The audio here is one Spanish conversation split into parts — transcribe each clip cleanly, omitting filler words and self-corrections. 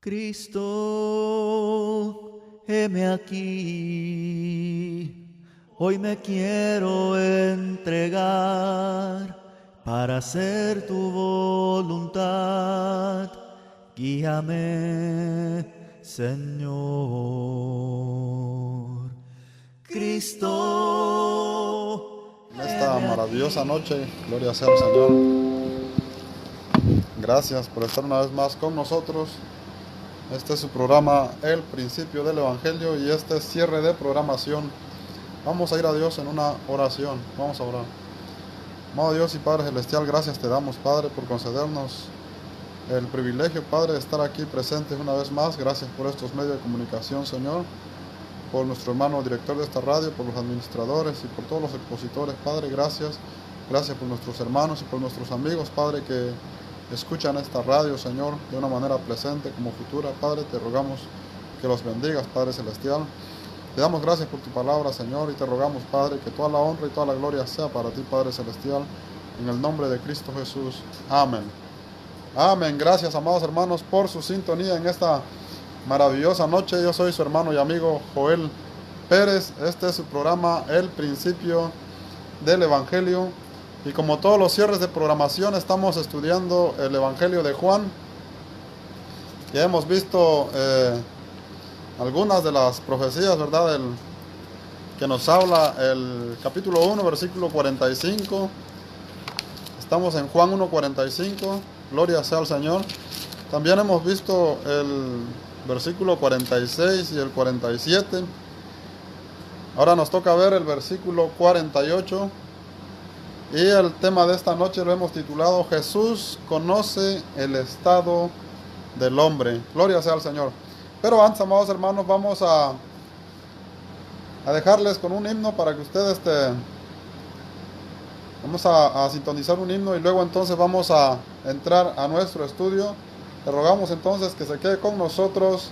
Cristo, heme aquí. Hoy me quiero entregar para hacer tu voluntad. Guíame, Señor. Cristo. En esta maravillosa noche, gloria sea al Señor. Gracias por estar una vez más con nosotros. Este es su programa, El Principio del Evangelio, y este es cierre de programación. Vamos a ir a Dios en una oración. Vamos a orar. Amado Dios y Padre Celestial, gracias te damos, Padre, por concedernos el privilegio, Padre, de estar aquí presentes una vez más. Gracias por estos medios de comunicación, Señor, por nuestro hermano director de esta radio, por los administradores y por todos los expositores, Padre. Gracias por nuestros hermanos y por nuestros amigos, Padre, que escuchan esta radio, Señor, de una manera presente como futura. Padre, te rogamos que los bendigas, Padre Celestial. Te damos gracias por tu palabra, Señor, y te rogamos, Padre, que toda la honra y toda la gloria sea para ti, Padre Celestial, en el nombre de Cristo Jesús. Amén. Amén. Gracias, amados hermanos, por su sintonía en esta maravillosa noche. Yo soy su hermano y amigo Joel Pérez. Este es su programa, El Principio del Evangelio. Y como todos los cierres de programación, estamos estudiando el Evangelio de Juan. Ya hemos visto algunas de las profecías, ¿verdad? Que nos habla el capítulo 1, versículo 45. Estamos en Juan 1:45. Gloria sea al Señor. También hemos visto el versículo 46 y el 47. Ahora nos toca ver el versículo 48. Y el tema de esta noche lo hemos titulado Jesús conoce el estado del hombre. Gloria sea al Señor. Pero antes, amados hermanos, vamos a dejarles con un himno para que ustedes vamos a sintonizar un himno y luego entonces vamos a entrar a nuestro estudio. Le rogamos entonces que se quede con nosotros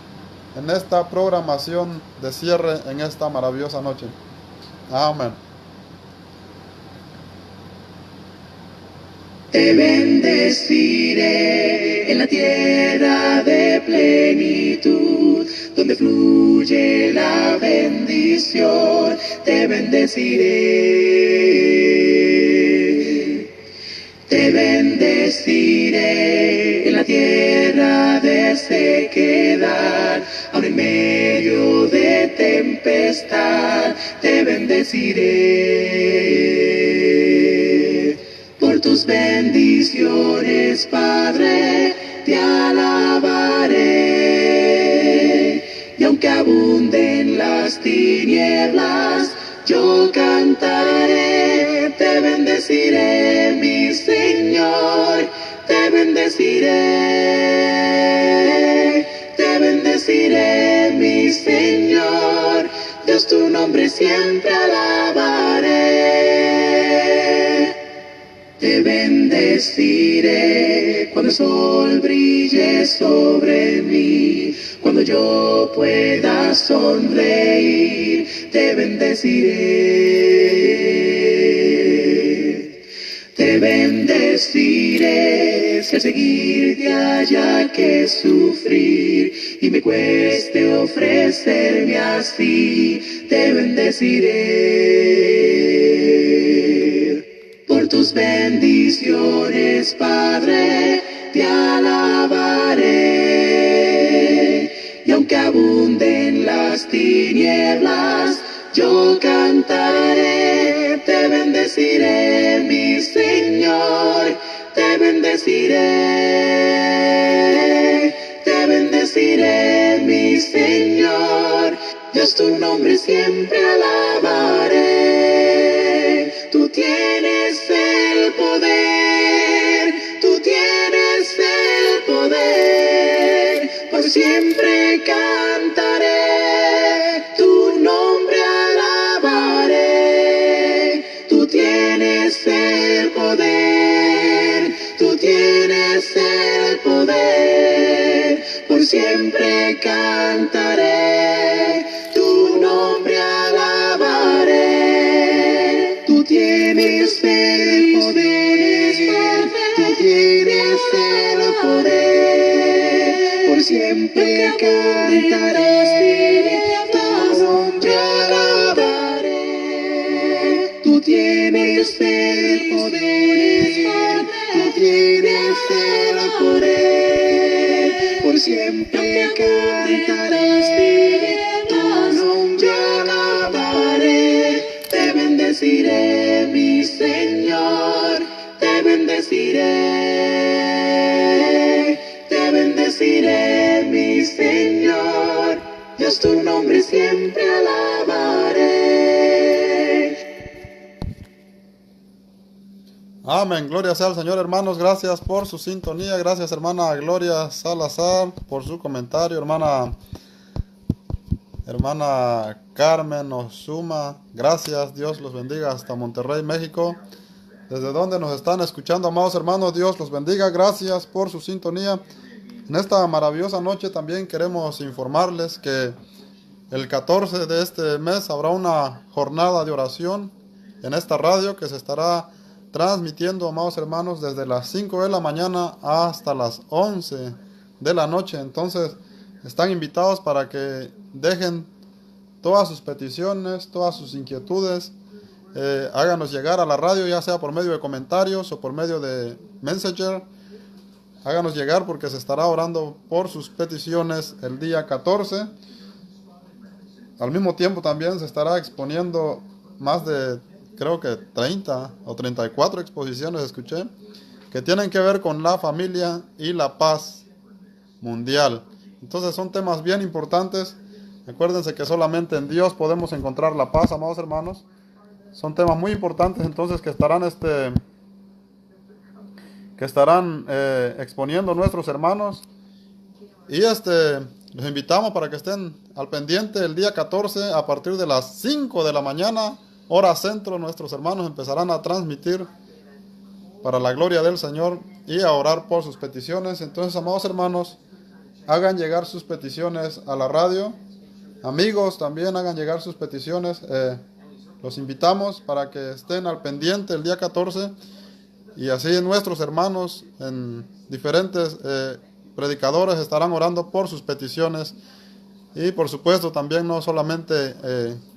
en esta programación de cierre en esta maravillosa noche. Amén. Te bendeciré en la tierra de plenitud, donde fluye la bendición. Te bendeciré. Te bendeciré en la tierra de sequedad, aun en medio de tempestad. Te bendeciré. Por tus bendiciones, Padre, te alabaré. Y aunque abunden las tinieblas, yo cantaré. Te bendeciré, mi Señor, te bendeciré. Te bendeciré, mi Señor, Dios, tu nombre siempre alabaré. Te bendeciré cuando el sol brille sobre mí, cuando yo pueda sonreír. Te bendeciré. Te bendeciré si al seguirte haya que sufrir y me cueste ofrecerme así. Te bendeciré. Por tus bendiciones, Padre, te alabaré. Y aunque abunden las tinieblas, yo cantaré. Te bendeciré, mi Señor, te bendeciré. Te bendeciré, mi Señor, Dios, tu nombre siempre alabaré. Tú tienes el poder, tú tienes el poder, por siempre cantaré, tu nombre alabaré. Tú tienes el poder, tú tienes el poder, por siempre cantaré, tu nombre alabaré. Tú tienes el poder, tú tienes el poder, por siempre siempre cantaré, tu nombre alabaré. Tú tienes el poder, tú tienes el poder. Por siempre cantaré, tu nombre alabaré. Te bendeciré, mi Señor, te bendeciré. Te bendeciré, mi Señor, Dios tu nombre siempre alabaré. Amén, gloria sea al Señor, hermanos. Gracias por su sintonía. Gracias, hermana Gloria Salazar, por su comentario. Hermana Carmen Osuma, gracias. Dios los bendiga hasta Monterrey, México. Desde donde nos están escuchando, amados hermanos, Dios los bendiga. Gracias por su sintonía. En esta maravillosa noche también queremos informarles que el 14 de este mes habrá una jornada de oración en esta radio que se estará transmitiendo, amados hermanos, desde las 5 de la mañana hasta las 11 de la noche. Entonces, están invitados para que dejen todas sus peticiones, todas sus inquietudes, háganos llegar a la radio, ya sea por medio de comentarios o por medio de Messenger. Háganos llegar porque se estará orando por sus peticiones el día 14. Al mismo tiempo también se estará exponiendo más de, creo que 30 o 34 exposiciones, escuché, que tienen que ver con la familia y la paz mundial. Entonces son temas bien importantes. Acuérdense que solamente en Dios podemos encontrar la paz, amados hermanos. Son temas muy importantes entonces que estarán exponiendo nuestros hermanos. Y los invitamos para que estén al pendiente el día 14 a partir de las 5 de la mañana, hora centro. Nuestros hermanos empezarán a transmitir para la gloria del Señor y a orar por sus peticiones. Entonces, amados hermanos, hagan llegar sus peticiones a la radio. Amigos, también hagan llegar sus peticiones. Los invitamos para que estén al pendiente el día 14 y así nuestros hermanos en diferentes predicadores estarán orando por sus peticiones y por supuesto también no solamente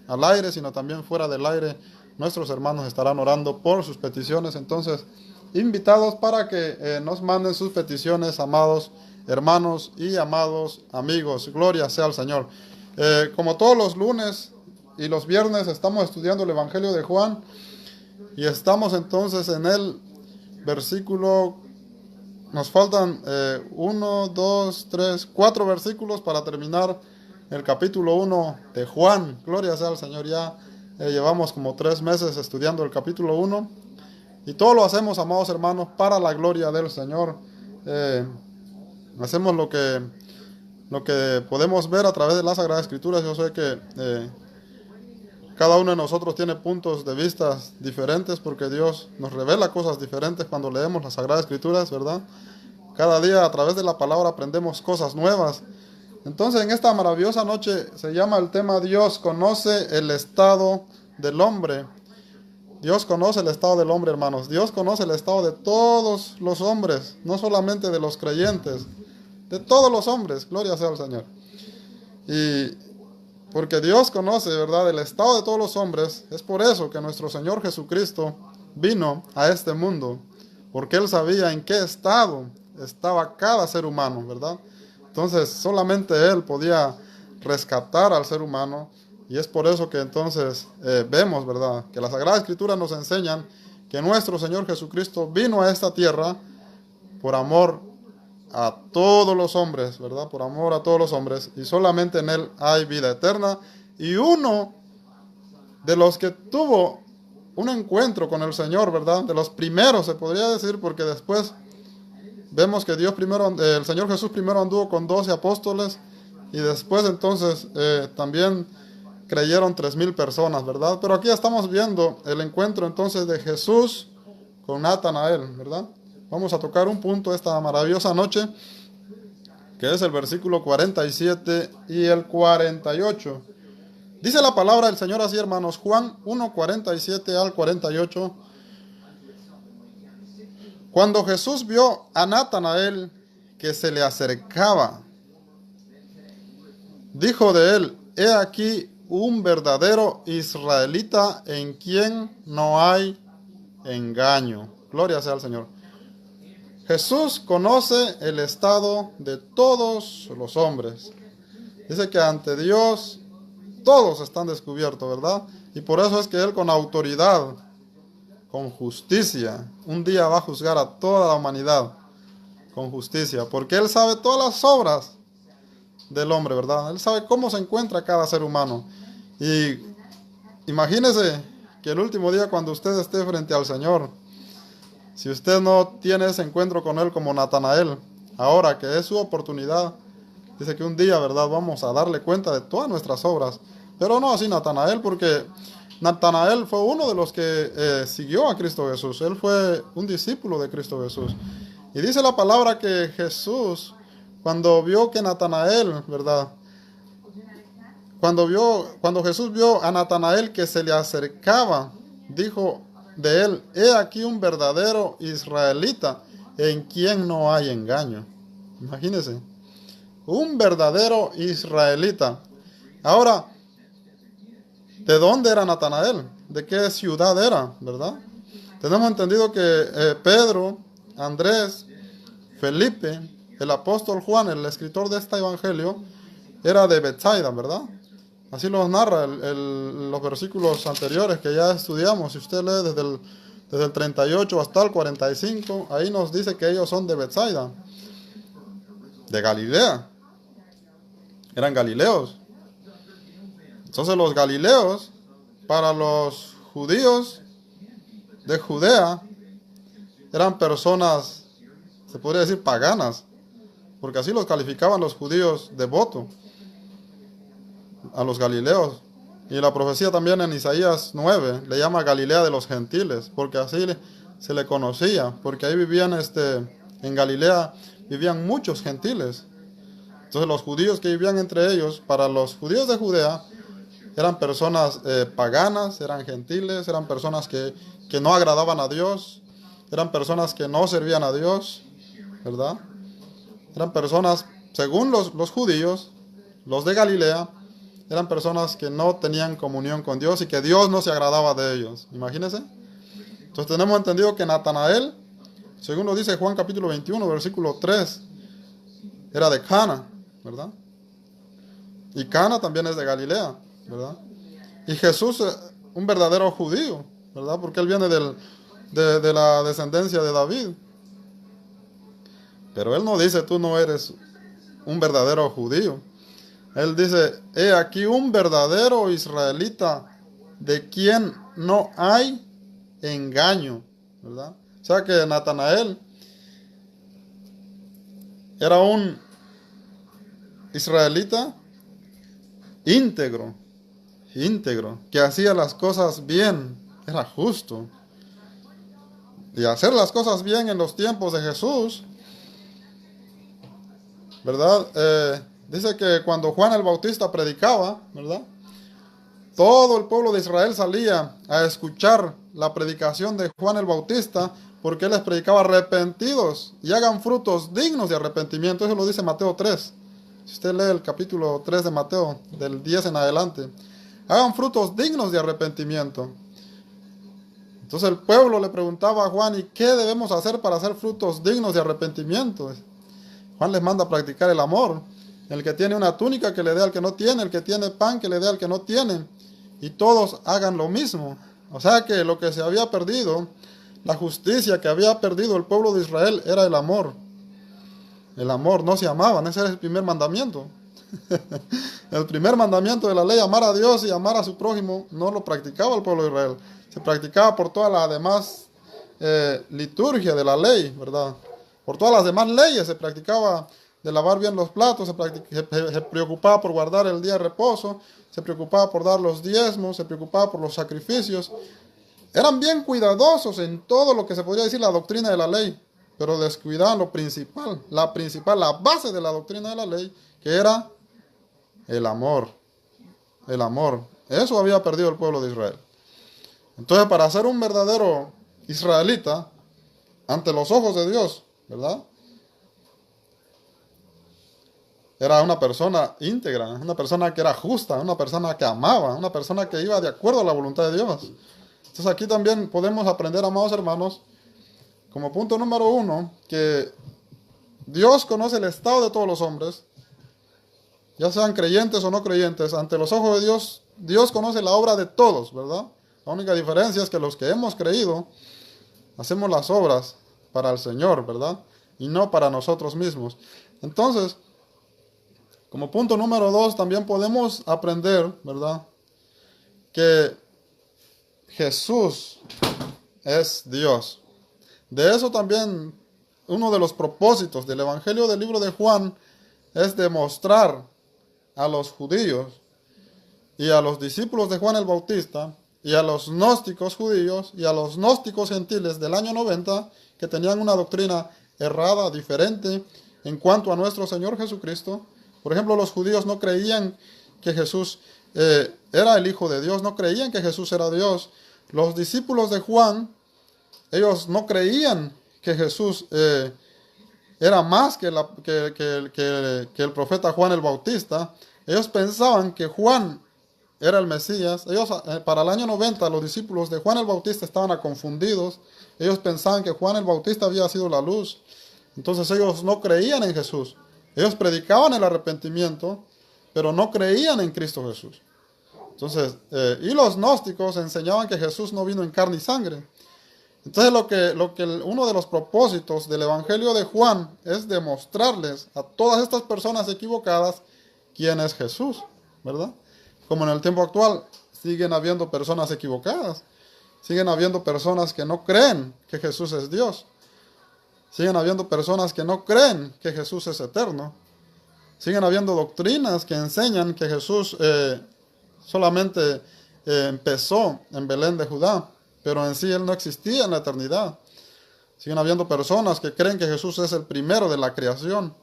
al aire sino también fuera del aire nuestros hermanos estarán orando por sus peticiones. Entonces, invitados para que nos manden sus peticiones, amados hermanos y amados amigos. Gloria sea al Señor. Como todos los lunes y los viernes estamos estudiando el Evangelio de Juan y estamos entonces en el versículo, nos faltan 1, 2, 3, 4 versículos para terminar el capítulo 1 de Juan. Gloria sea al Señor. Ya llevamos como 3 meses estudiando el capítulo 1 y todo lo hacemos, amados hermanos, para la gloria del Señor. Hacemos lo que podemos ver a través de las Sagradas Escrituras. Yo sé que cada uno de nosotros tiene puntos de vista diferentes porque Dios nos revela cosas diferentes cuando leemos las Sagradas Escrituras, ¿verdad? Cada día a través de la palabra aprendemos cosas nuevas. Entonces, en esta maravillosa noche se llama el tema Dios conoce el estado del hombre. Dios conoce el estado del hombre, hermanos. Dios conoce el estado de todos los hombres, no solamente de los creyentes, de todos los hombres. Gloria sea al Señor. Y porque Dios conoce, ¿verdad?, el estado de todos los hombres. Es por eso que nuestro Señor Jesucristo vino a este mundo, porque Él sabía en qué estado estaba cada ser humano, ¿verdad? Entonces, solamente Él podía rescatar al ser humano, y es por eso que entonces vemos, ¿verdad?, que las Sagradas Escrituras nos enseñan que nuestro Señor Jesucristo vino a esta tierra por amor a todos los hombres, ¿verdad? Por amor a todos los hombres, y solamente en Él hay vida eterna. Y uno de los que tuvo un encuentro con el Señor, ¿verdad?, de los primeros se podría decir, porque después vemos que el Señor Jesús primero anduvo con 12 apóstoles y después entonces también creyeron 3,000 personas, ¿verdad? Pero aquí estamos viendo el encuentro entonces de Jesús con Natanael, ¿verdad? Vamos a tocar un punto esta maravillosa noche, que es el versículo 47 y el 48. Dice la palabra del Señor así, hermanos, Juan 1, 47 al 48. Cuando Jesús vio a Natanael que se le acercaba dijo de él: he aquí un verdadero israelita en quien no hay engaño. Gloria sea al Señor. Jesús conoce el estado de todos los hombres. Dice que ante Dios todos están descubiertos, ¿verdad? Y por eso es que Él con autoridad, con justicia, un día va a juzgar a toda la humanidad con justicia, porque Él sabe todas las obras del hombre, ¿verdad? Él sabe cómo se encuentra cada ser humano. Y imagínese que el último día, cuando usted esté frente al Señor, si usted no tiene ese encuentro con Él como Natanael, ahora que es su oportunidad, dice que un día, ¿verdad?, vamos a darle cuenta de todas nuestras obras. Pero no así Natanael, porque Natanael fue uno de los que siguió a Cristo Jesús. Él fue un discípulo de Cristo Jesús. Y dice la palabra que Jesús, cuando vio que Natanael, ¿verdad?, cuando Jesús vio a Natanael que se le acercaba, dijo de él: he aquí un verdadero israelita en quien no hay engaño. Imagínense, un verdadero israelita. Ahora, ¿de dónde era Natanael? ¿De qué ciudad era, verdad? Tenemos entendido que Pedro, Andrés, Felipe, el apóstol Juan, el escritor de este evangelio, era de Betsaida, ¿verdad? Así los narra los versículos anteriores que ya estudiamos. Si usted lee desde el 38 hasta el 45, ahí nos dice que ellos son de Betsaida, de Galilea. Eran galileos. Entonces los galileos, para los judíos de Judea, eran personas, se podría decir, paganas, porque así los calificaban los judíos devotos a los galileos. Y la profecía también en Isaías 9 le llama Galilea de los gentiles, porque así se le conocía, porque ahí vivían, en Galilea vivían muchos gentiles. Entonces los judíos que vivían entre ellos, para los judíos de Judea, eran personas paganas, eran gentiles, eran personas que no agradaban a Dios, eran personas que no servían a Dios, ¿verdad? Eran personas, según los judíos, los de Galilea, eran personas que no tenían comunión con Dios y que Dios no se agradaba de ellos. Imagínense. Entonces tenemos entendido que Natanael, según lo dice Juan capítulo 21, versículo 3, era de Cana, ¿verdad? Y Cana también es de Galilea, ¿verdad? Y Jesús, un verdadero judío, ¿verdad? Porque él viene de la descendencia de David. Pero él no dice: tú no eres un verdadero judío. Él dice: he aquí un verdadero israelita de quien no hay engaño, ¿verdad? O sea que Natanael era un israelita íntegro, que hacía las cosas bien, era justo. Y hacer las cosas bien en los tiempos de Jesús, ¿verdad? Dice que cuando Juan el Bautista predicaba, ¿verdad?, todo el pueblo de Israel salía a escuchar la predicación de Juan el Bautista, porque él les predicaba: arrepentidos y hagan frutos dignos de arrepentimiento. Eso lo dice Mateo 3. Si usted lee el capítulo 3 de Mateo, del 10 en adelante, hagan frutos dignos de arrepentimiento. Entonces el pueblo le preguntaba a Juan: ¿y qué debemos hacer para hacer frutos dignos de arrepentimiento? Juan les manda a practicar el amor. El que tiene una túnica, que le dé al que no tiene; el que tiene pan, que le dé al que no tiene. Y todos hagan lo mismo. O sea que lo que se había perdido, la justicia que había perdido el pueblo de Israel, era el amor. El amor, no se amaban. Ese era el primer mandamiento. El primer mandamiento de la ley, amar a Dios y amar a su prójimo, no lo practicaba el pueblo de Israel. Se practicaba por toda la demás liturgia de la ley, ¿verdad? Por todas las demás leyes se practicaba de lavar bien los platos, se preocupaba por guardar el día de reposo, se preocupaba por dar los diezmos, se preocupaba por los sacrificios. Eran bien cuidadosos en todo lo que se podría decir la doctrina de la ley, pero descuidaban lo principal, la base de la doctrina de la ley, que era el amor. El amor. Eso había perdido el pueblo de Israel. Entonces, para ser un verdadero israelita, ante los ojos de Dios, ¿verdad?, era una persona íntegra, una persona que era justa, una persona que amaba, una persona que iba de acuerdo a la voluntad de Dios. Entonces aquí también podemos aprender, amados hermanos, como punto número uno, que Dios conoce el estado de todos los hombres, ya sean creyentes o no creyentes. Ante los ojos de Dios, Dios conoce la obra de todos, ¿verdad? La única diferencia es que los que hemos creído, hacemos las obras para el Señor, ¿verdad? Y no para nosotros mismos. Entonces, como punto número dos, también podemos aprender, ¿verdad? Que Jesús es Dios. De eso también, uno de los propósitos del Evangelio del libro de Juan es demostrar a los judíos y a los discípulos de Juan el Bautista y a los gnósticos judíos y a los gnósticos gentiles del año 90 que tenían una doctrina errada, diferente en cuanto a nuestro Señor Jesucristo. Por ejemplo, los judíos no creían que Jesús era el Hijo de Dios, no creían que Jesús era Dios. Los discípulos de Juan, ellos no creían que Jesús era más que el profeta Juan el Bautista. Ellos pensaban que Juan era el Mesías. Ellos, para el año 90, los discípulos de Juan el Bautista estaban confundidos. Ellos pensaban que Juan el Bautista había sido la luz. Entonces ellos no creían en Jesús. Ellos predicaban el arrepentimiento, pero no creían en Cristo Jesús. Entonces, y los gnósticos enseñaban que Jesús no vino en carne y sangre. Entonces uno de los propósitos del Evangelio de Juan es demostrarles a todas estas personas equivocadas quién es Jesús, ¿verdad? Como en el tiempo actual siguen habiendo personas equivocadas, siguen habiendo personas que no creen que Jesús es Dios, siguen habiendo personas que no creen que Jesús es eterno, siguen habiendo doctrinas que enseñan que Jesús solamente empezó en Belén de Judá, pero en sí Él no existía en la eternidad. Siguen habiendo personas que creen que Jesús es el primero de la creación.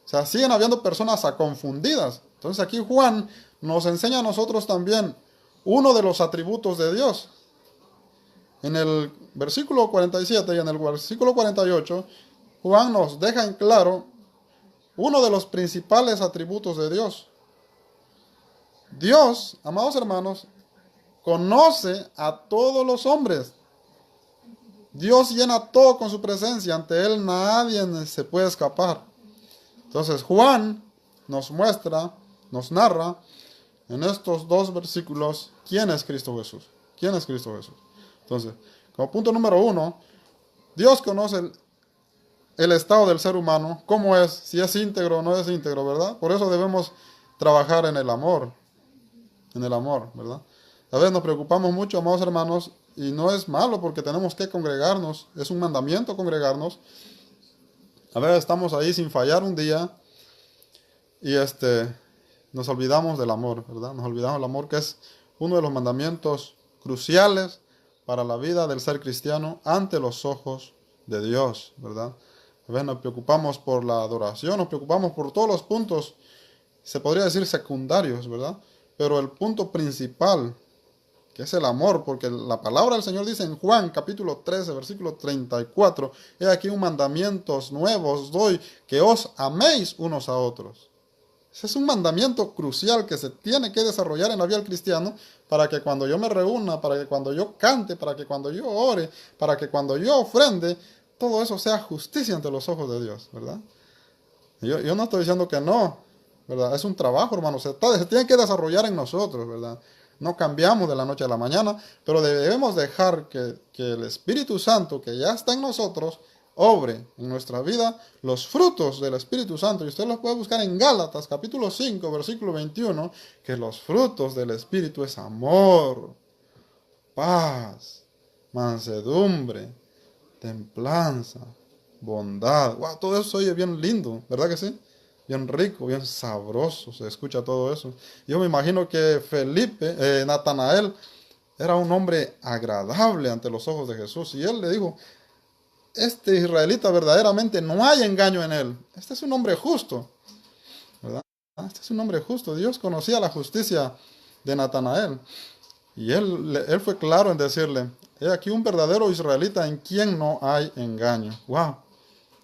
O sea, siguen habiendo personas confundidas. Entonces aquí Juan nos enseña a nosotros también uno de los atributos de Dios. En el versículo 47 y en el versículo 48, Juan nos deja en claro uno de los principales atributos de Dios. Dios, amados hermanos, conoce a todos los hombres. Dios llena todo con su presencia. Ante Él nadie se puede escapar. Entonces Juan nos muestra, nos narra en estos dos versículos quién es Cristo Jesús. ¿Quién es Cristo Jesús? Entonces, como punto número uno, Dios conoce el estado del ser humano, cómo es, si es íntegro o no es íntegro, ¿verdad? Por eso debemos trabajar en el amor, ¿verdad? A veces nos preocupamos mucho, amados hermanos, y no es malo porque tenemos que congregarnos, es un mandamiento congregarnos. A veces estamos ahí sin fallar un día y nos olvidamos del amor, ¿verdad? Nos olvidamos del amor, que es uno de los mandamientos cruciales para la vida del ser cristiano ante los ojos de Dios, ¿verdad? A veces nos preocupamos por la adoración, nos preocupamos por todos los puntos, se podría decir secundarios, ¿verdad? Pero el punto principal, que es el amor, porque la palabra del Señor dice en Juan capítulo 13, versículo 34, he aquí un mandamientos nuevos doy, que os améis unos a otros. Ese es un mandamiento crucial que se tiene que desarrollar en la vida del cristiano para que cuando yo me reúna, para que cuando yo cante, para que cuando yo ore, para que cuando yo ofrende, todo eso sea justicia ante los ojos de Dios, ¿verdad? Yo no estoy diciendo que no, ¿verdad? Es un trabajo, hermanos, se tiene que desarrollar en nosotros, ¿verdad? No cambiamos de la noche a la mañana, pero debemos dejar que el Espíritu Santo que ya está en nosotros obre en nuestra vida los frutos del Espíritu Santo. Y usted los puede buscar en Gálatas capítulo 5, versículo 21, que los frutos del Espíritu es amor, paz, mansedumbre, templanza, bondad. Wow, todo eso oye bien lindo, ¿verdad que sí? Bien rico, bien sabroso, se escucha todo eso. Yo me imagino que Natanael, era un hombre agradable ante los ojos de Jesús. Y él le dijo, este israelita verdaderamente no hay engaño en él. Este es un hombre justo, ¿verdad? Este es un hombre justo. Dios conocía la justicia de Natanael. Y él fue claro en decirle, he aquí un verdadero israelita en quien no hay engaño. ¡Wow!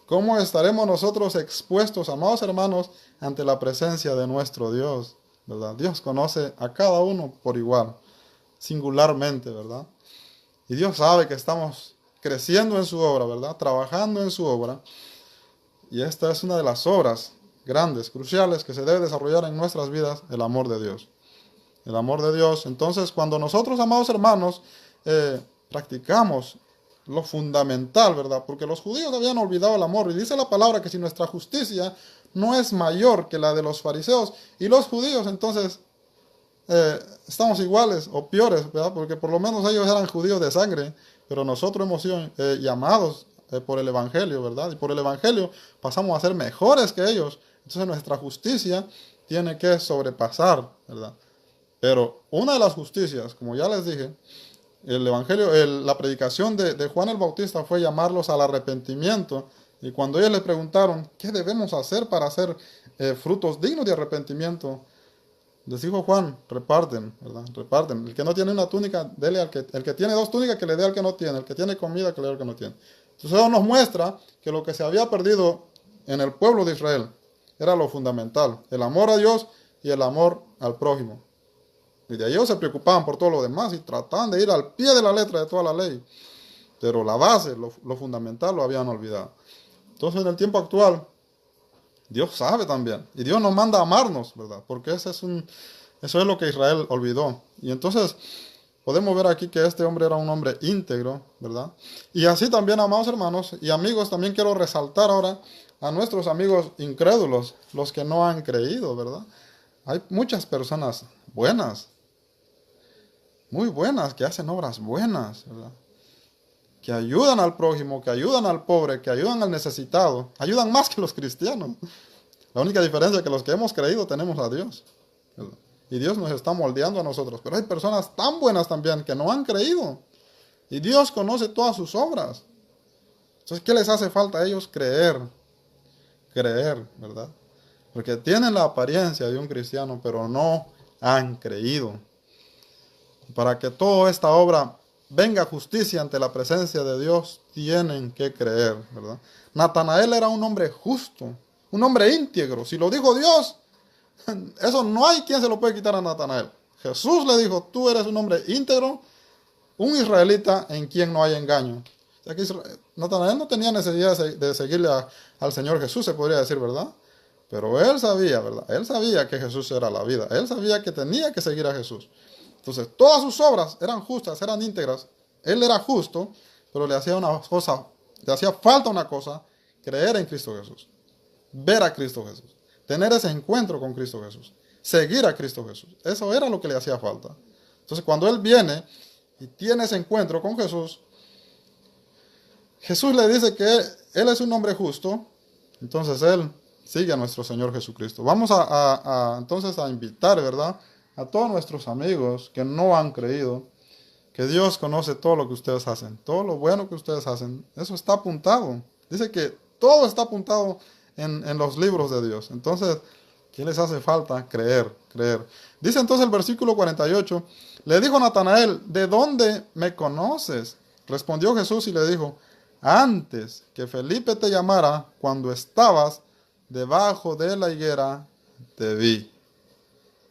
¿Cómo estaremos nosotros expuestos, amados hermanos, ante la presencia de nuestro Dios? ¿Verdad? Dios conoce a cada uno por igual, singularmente, ¿verdad? Y Dios sabe que estamos creciendo en su obra, ¿verdad? Trabajando en su obra. Y esta es una de las obras grandes, cruciales, que se debe desarrollar en nuestras vidas, el amor de Dios. El amor de Dios. Entonces, cuando nosotros, amados hermanos, practicamos lo fundamental, ¿verdad? Porque los judíos habían olvidado el amor. Y dice la palabra que si nuestra justicia no es mayor que la de los fariseos y los judíos, entonces estamos iguales o peores, ¿verdad? Porque por lo menos ellos eran judíos de sangre, pero nosotros hemos sido llamados por el Evangelio, ¿verdad? Y por el Evangelio pasamos a ser mejores que ellos. Entonces nuestra justicia tiene que sobrepasar, ¿verdad? Pero una de las justicias, como ya les dije, el Evangelio, la predicación de Juan el Bautista fue llamarlos al arrepentimiento. Y cuando ellos le preguntaron, ¿qué debemos hacer para hacer frutos dignos de arrepentimiento? Les dijo Juan, reparten, ¿verdad? Reparten. El que no tiene una túnica, dele al que... El que tiene dos túnicas, que le dé al que no tiene. El que tiene comida, que le dé al que no tiene. Entonces eso nos muestra que lo que se había perdido en el pueblo de Israel era lo fundamental. El amor a Dios y el amor al prójimo. Y de ellos se preocupaban por todo lo demás y trataban de ir al pie de la letra de toda la ley. Pero la base, lo fundamental, lo habían olvidado. Entonces en el tiempo actual, Dios sabe también. Y Dios nos manda a amarnos, ¿verdad? Porque eso es lo que Israel olvidó. Y entonces podemos ver aquí que este hombre era un hombre íntegro, ¿verdad? Y así también, amados hermanos y amigos, también quiero resaltar ahora a nuestros amigos incrédulos, los que no han creído, ¿verdad? Hay muchas personas buenas, muy buenas, que hacen obras buenas, ¿verdad? Que ayudan al prójimo, que ayudan al pobre, que ayudan al necesitado, ayudan más que los cristianos. La única diferencia es que los que hemos creído tenemos a Dios, ¿verdad? Y Dios nos está moldeando a nosotros. Pero hay personas tan buenas también que no han creído. Y Dios conoce todas sus obras. Entonces, ¿qué les hace falta a ellos? Creer, ¿verdad? Porque tienen la apariencia de un cristiano, pero no han creído. Para que toda esta obra venga justicia ante la presencia de Dios, tienen que creer, ¿verdad? Natanael era un hombre justo, un hombre íntegro. Si lo dijo Dios, eso no hay quien se lo puede quitar a Natanael. Jesús le dijo, tú eres un hombre íntegro, un israelita en quien no hay engaño. O sea que Natanael no tenía necesidad de seguirle al Señor Jesús, se podría decir, ¿verdad? Pero él sabía, ¿verdad? Él sabía que Jesús era la vida. Él sabía que tenía que seguir a Jesús. Entonces, todas sus obras eran justas, eran íntegras. Él era justo, pero le hacía falta una cosa, creer en Cristo Jesús. Ver a Cristo Jesús. Tener ese encuentro con Cristo Jesús. Seguir a Cristo Jesús. Eso era lo que le hacía falta. Entonces, cuando él viene y tiene ese encuentro con Jesús, Jesús le dice que él es un hombre justo. Entonces, él sigue a nuestro Señor Jesucristo. Vamos entonces a invitar, ¿verdad?, a todos nuestros amigos que no han creído, que Dios conoce todo lo que ustedes hacen, todo lo bueno que ustedes hacen. Eso está apuntado. Dice que todo está apuntado en los libros de Dios. Entonces, ¿qué les hace falta? Creer. Dice entonces el versículo 48, le dijo Natanael, ¿de dónde me conoces? Respondió Jesús y le dijo, antes que Felipe te llamara, cuando estabas debajo de la higuera, te vi.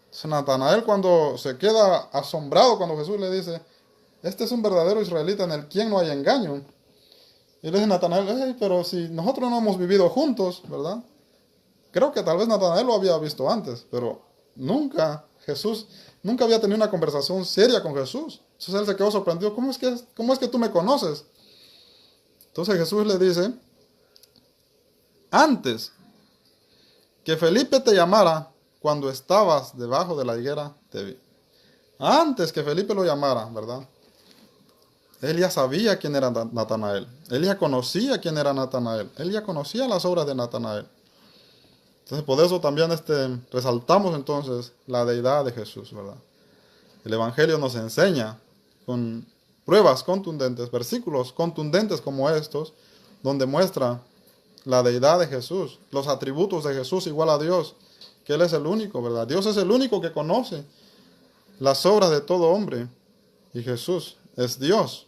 Entonces Natanael, cuando se queda asombrado cuando Jesús le dice, este es un verdadero israelita en el quien no hay engaño. Y le dice Natanael, pero si nosotros no hemos vivido juntos, ¿verdad? Creo que tal vez Natanael lo había visto antes, pero nunca había tenido una conversación seria con Jesús. Entonces él se quedó sorprendido, ¿cómo es que tú me conoces? Entonces Jesús le dice, antes que Felipe te llamara, cuando estabas debajo de la higuera, te vi. Antes que Felipe lo llamara, ¿verdad? Él ya sabía quién era Natanael. Él ya conocía quién era Natanael. Él ya conocía las obras de Natanael. Entonces, por eso también resaltamos entonces la deidad de Jesús, ¿verdad? El Evangelio nos enseña con pruebas contundentes, versículos contundentes como estos, donde muestra la deidad de Jesús, los atributos de Jesús igual a Dios, que Él es el único, ¿verdad? Dios es el único que conoce las obras de todo hombre. Y Jesús es Dios,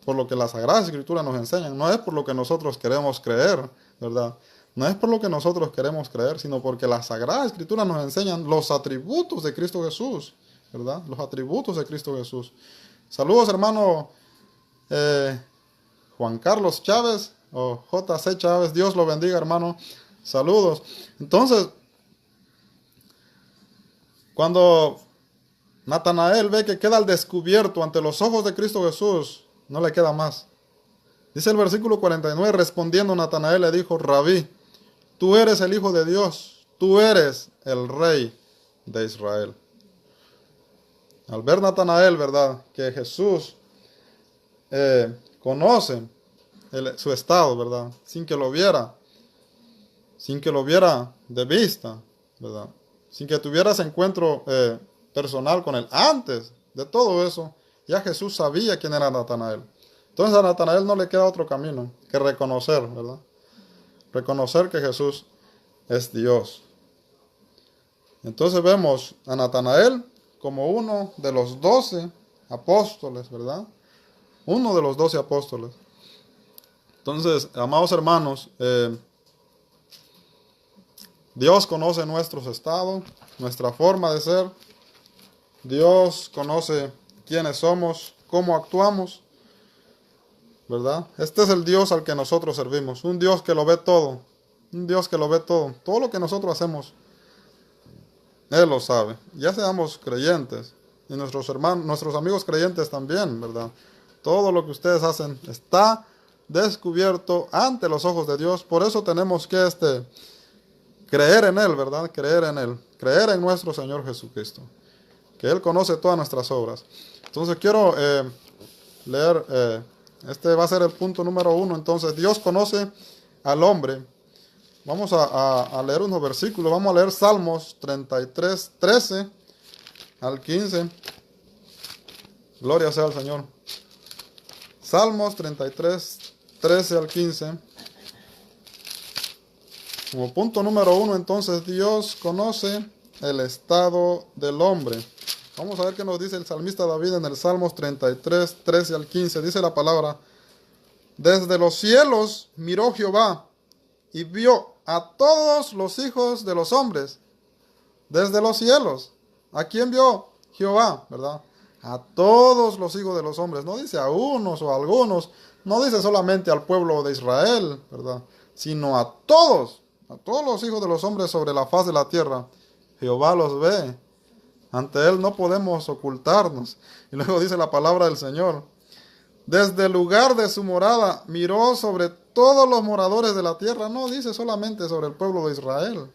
por lo que las Sagradas Escrituras nos enseñan. No es por lo que nosotros queremos creer, ¿verdad? No es por lo que nosotros queremos creer, sino porque las Sagradas Escrituras nos enseñan los atributos de Cristo Jesús, ¿verdad? Los atributos de Cristo Jesús. Saludos, hermano Juan Carlos Chávez o JC Chávez. Dios lo bendiga, hermano. Saludos. Entonces, cuando Natanael ve que queda al descubierto ante los ojos de Cristo Jesús, no le queda más. Dice el versículo 49, respondiendo Natanael le dijo, Rabí, tú eres el Hijo de Dios, tú eres el Rey de Israel. Al ver Natanael, ¿verdad?, que Jesús conoce su estado, ¿verdad?, sin que lo viera de vista, ¿verdad?, sin que tuviera ese encuentro personal con él. Antes de todo eso, ya Jesús sabía quién era Natanael. Entonces a Natanael no le queda otro camino que reconocer, ¿verdad? Reconocer que Jesús es Dios. Entonces vemos a Natanael como uno de los 12 apóstoles, ¿verdad? Uno de los 12 apóstoles. Entonces, amados hermanos, Dios conoce nuestros estados, nuestra forma de ser. Dios conoce quiénes somos, cómo actuamos, ¿verdad? Este es el Dios al que nosotros servimos, un Dios que lo ve todo, un Dios que lo ve todo. Todo lo que nosotros hacemos, Él lo sabe. Ya seamos creyentes y nuestros hermanos, nuestros amigos creyentes también, ¿verdad? Todo lo que ustedes hacen está descubierto ante los ojos de Dios. Por eso tenemos que creer en Él, ¿verdad? Creer en Él, creer en nuestro Señor Jesucristo, que Él conoce todas nuestras obras. Entonces quiero leer, este va a ser el punto número 1. Entonces, Dios conoce al hombre. Vamos a leer unos versículos. Vamos a leer Salmos 33, 13 al 15. Gloria sea al Señor. Salmos 33, 13 al 15. Como punto número 1, entonces, Dios conoce el estado del hombre. Vamos a ver qué nos dice el salmista David en el Salmos 33, 13 al 15. Dice la palabra, desde los cielos miró Jehová y vio a todos los hijos de los hombres. Desde los cielos. ¿A quién vio? Jehová, ¿verdad? A todos los hijos de los hombres. No dice a unos o a algunos. No dice solamente al pueblo de Israel, ¿verdad? Sino a todos los hijos de los hombres sobre la faz de la tierra. Jehová los ve. Ante Él no podemos ocultarnos. Y luego dice la palabra del Señor. Desde el lugar de su morada miró sobre todos los moradores de la tierra. No dice solamente sobre el pueblo de Israel.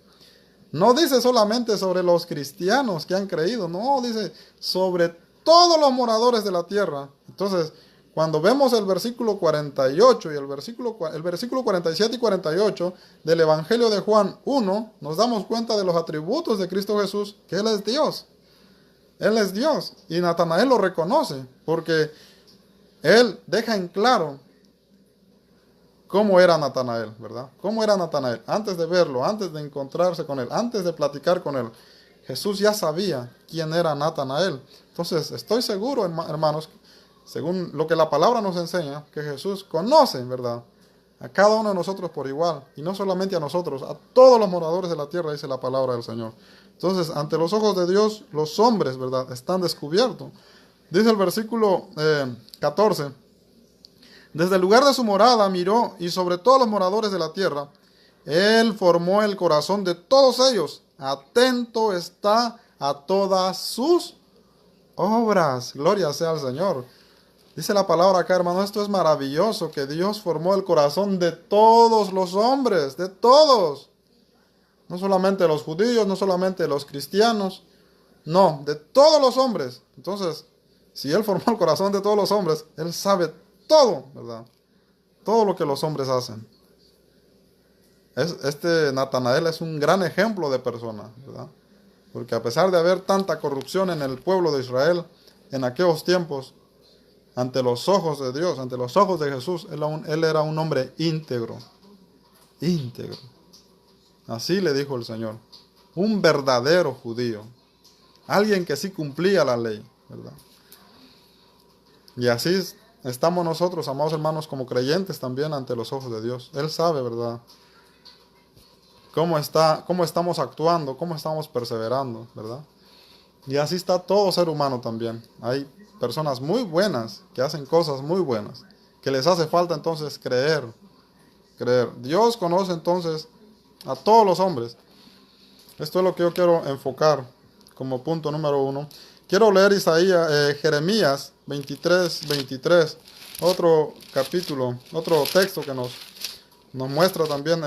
No dice solamente sobre los cristianos que han creído. No, dice sobre todos los moradores de la tierra. Entonces, cuando vemos el versículo 48 y el versículo 47 y 48 del Evangelio de Juan 1, nos damos cuenta de los atributos de Cristo Jesús, que Él es Dios. Él es Dios. Y Natanael lo reconoce, porque Él deja en claro cómo era Natanael, ¿verdad? ¿Cómo era Natanael? Antes de verlo, antes de encontrarse con Él, antes de platicar con Él, Jesús ya sabía quién era Natanael. Entonces, estoy seguro, hermanos, según lo que la palabra nos enseña, que Jesús conoce, ¿verdad?, a cada uno de nosotros por igual, y no solamente a nosotros, a todos los moradores de la tierra, dice la palabra del Señor. Entonces, ante los ojos de Dios, los hombres, ¿verdad?, están descubiertos. Dice el versículo 14, desde el lugar de su morada miró, y sobre todos los moradores de la tierra, Él formó el corazón de todos ellos, atento está a todas sus obras. Gloria sea al Señor. Dice la palabra acá, hermano, esto es maravilloso, que Dios formó el corazón de todos los hombres, de todos. No solamente de los judíos, no solamente de los cristianos, no, de todos los hombres. Entonces, si Él formó el corazón de todos los hombres, Él sabe todo, ¿verdad? Todo lo que los hombres hacen. Este Natanael es un gran ejemplo de persona, ¿verdad? Porque a pesar de haber tanta corrupción en el pueblo de Israel, en aquellos tiempos, ante los ojos de Dios, ante los ojos de Jesús, él era un hombre íntegro. Íntegro. Así le dijo el Señor. Un verdadero judío. Alguien que sí cumplía la ley, ¿verdad? Y así estamos nosotros, amados hermanos, como creyentes también ante los ojos de Dios. Él sabe, ¿verdad?, cómo estamos actuando, cómo estamos perseverando, ¿verdad? Y así está todo ser humano también. Hay personas muy buenas que hacen cosas muy buenas, que les hace falta entonces creer. Dios conoce entonces a todos los hombres. Esto es lo que yo quiero enfocar como punto número 1. Quiero leer Jeremías 23, otro capítulo, otro texto que nos muestra también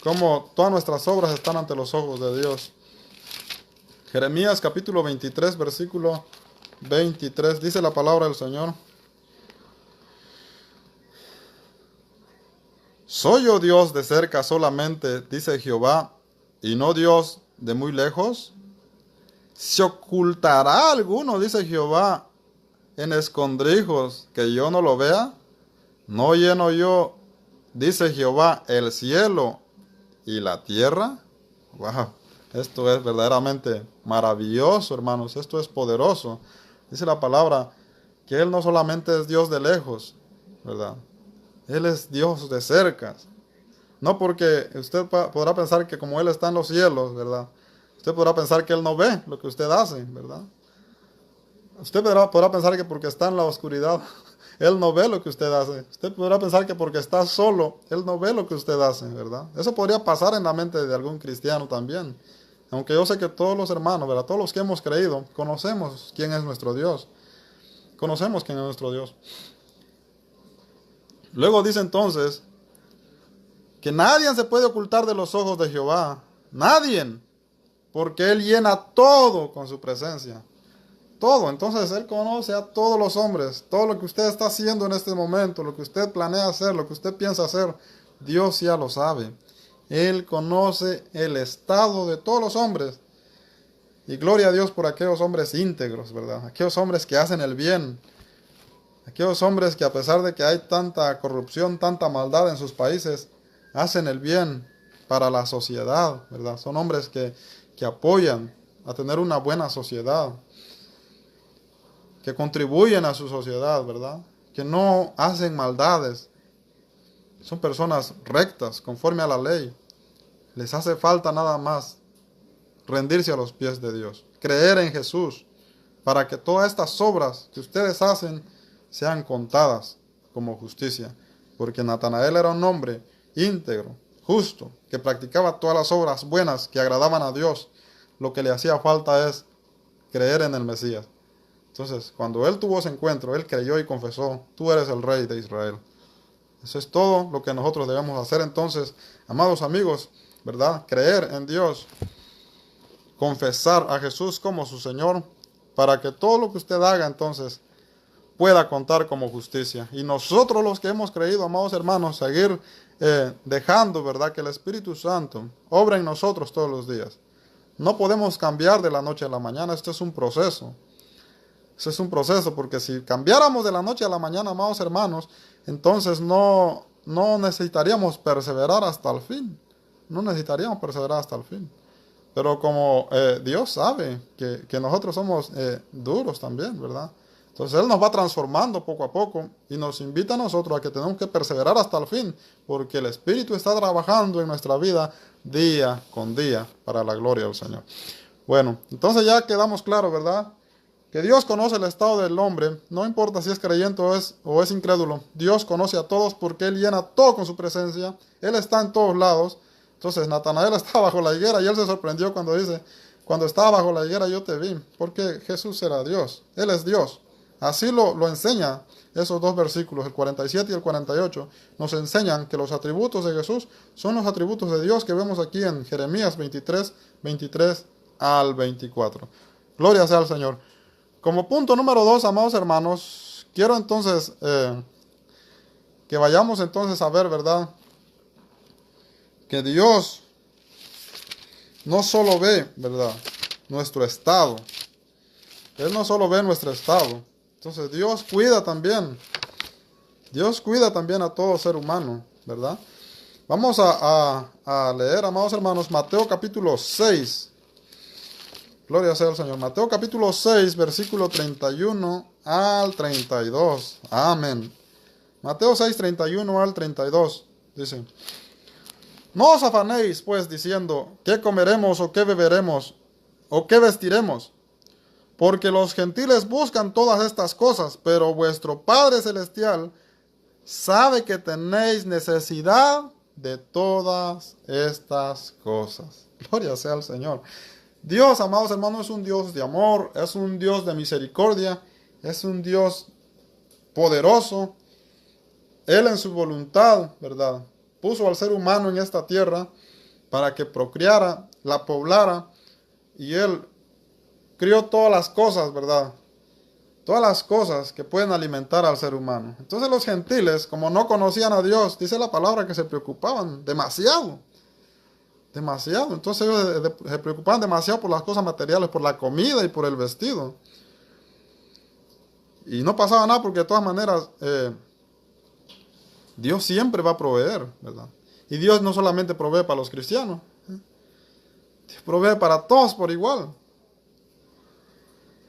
cómo todas nuestras obras están ante los ojos de Dios. Jeremías capítulo 23, versículo 23, dice la palabra del Señor. ¿Soy yo Dios de cerca solamente, dice Jehová, y no Dios de muy lejos? ¿Se ocultará alguno, dice Jehová, en escondrijos que yo no lo vea? ¿No lleno yo, dice Jehová, el cielo y la tierra? Wow, esto es verdaderamente maravilloso, hermanos. Esto es poderoso. Dice la palabra que Él no solamente es Dios de lejos, ¿verdad? Él es Dios de cerca. No porque usted podrá pensar que como Él está en los cielos, ¿verdad? Usted podrá pensar que Él no ve lo que usted hace, ¿verdad? Usted podrá pensar que porque está en la oscuridad, Él no ve lo que usted hace. Usted podrá pensar que porque está solo, Él no ve lo que usted hace, ¿verdad? Eso podría pasar en la mente de algún cristiano también. Aunque yo sé que todos los hermanos, ¿verdad? Todos los que hemos creído, conocemos quién es nuestro Dios. Conocemos quién es nuestro Dios. Luego dice entonces que nadie se puede ocultar de los ojos de Jehová. Nadie. Porque Él llena todo con su presencia. Todo. Entonces Él conoce a todos los hombres. Todo lo que usted está haciendo en este momento, lo que usted planea hacer, lo que usted piensa hacer, Dios ya lo sabe. Él conoce el estado de todos los hombres. Y gloria a Dios por aquellos hombres íntegros, ¿verdad? Aquellos hombres que hacen el bien. Aquellos hombres que a pesar de que hay tanta corrupción, tanta maldad en sus países, hacen el bien para la sociedad, ¿verdad? Son hombres que apoyan a tener una buena sociedad, que contribuyen a su sociedad, ¿verdad? Que no hacen maldades. Son personas rectas, conforme a la ley. Les hace falta nada más rendirse a los pies de Dios, creer en Jesús, para que todas estas obras que ustedes hacen sean contadas como justicia. Porque Natanael era un hombre íntegro, justo, que practicaba todas las obras buenas que agradaban a Dios. Lo que le hacía falta es creer en el Mesías. Entonces, cuando él tuvo ese encuentro, él creyó y confesó: tú eres el Rey de Israel. Eso es todo lo que nosotros debemos hacer entonces, amados amigos, ¿verdad? Creer en Dios, confesar a Jesús como su Señor, para que todo lo que usted haga entonces pueda contar como justicia. Y nosotros los que hemos creído, amados hermanos, seguir dejando, ¿verdad?, que el Espíritu Santo obra en nosotros todos los días. No podemos cambiar de la noche a la mañana. Esto es un proceso. Eso es un proceso, porque si cambiáramos de la noche a la mañana, amados hermanos, entonces no necesitaríamos perseverar hasta el fin. No necesitaríamos perseverar hasta el fin. Pero como Dios sabe que nosotros somos duros también, ¿verdad? Entonces Él nos va transformando poco a poco y nos invita a nosotros a que tenemos que perseverar hasta el fin, porque el Espíritu está trabajando en nuestra vida día con día para la gloria del Señor. Bueno, entonces ya quedamos claros, ¿verdad? Que Dios conoce el estado del hombre, no importa si es creyente o es incrédulo. Dios conoce a todos porque Él llena todo con su presencia. Él está en todos lados. Entonces Natanael estaba bajo la higuera y él se sorprendió cuando dice: cuando estaba bajo la higuera yo te vi, porque Jesús era Dios. Él es Dios. Así lo enseña esos dos versículos, el 47 y el 48. Nos enseñan que los atributos de Jesús son los atributos de Dios que vemos aquí en Jeremías 23 al 24. Gloria sea al Señor. Como punto número 2, amados hermanos, quiero entonces que vayamos entonces a ver, ¿verdad?, que Dios no solo ve, ¿verdad?, nuestro estado. Él no solo ve nuestro estado. Entonces Dios cuida también. Dios cuida también a todo ser humano, ¿verdad? Vamos a leer, amados hermanos, Mateo capítulo 6. Gloria sea al Señor. Mateo capítulo 6, versículo 31 al 32. Amén. Mateo 6, 31 al 32. Dice: No os afanéis, pues, diciendo, ¿qué comeremos o qué beberemos o qué vestiremos? Porque los gentiles buscan todas estas cosas, pero vuestro Padre Celestial sabe que tenéis necesidad de todas estas cosas. Gloria sea al Señor. Dios, amados hermanos, es un Dios de amor, es un Dios de misericordia, es un Dios poderoso. Él en su voluntad, ¿verdad?, puso al ser humano en esta tierra para que procreara, la poblara, y Él crió todas las cosas, ¿verdad? Todas las cosas que pueden alimentar al ser humano. Entonces los gentiles, como no conocían a Dios, dice la palabra que se preocupaban demasiado. Demasiado. Entonces ellos se preocupaban demasiado por las cosas materiales, por la comida y por el vestido. Y no pasaba nada porque de todas maneras Dios siempre va a proveer, ¿verdad? Y Dios no solamente provee para los cristianos, Dios provee para todos por igual.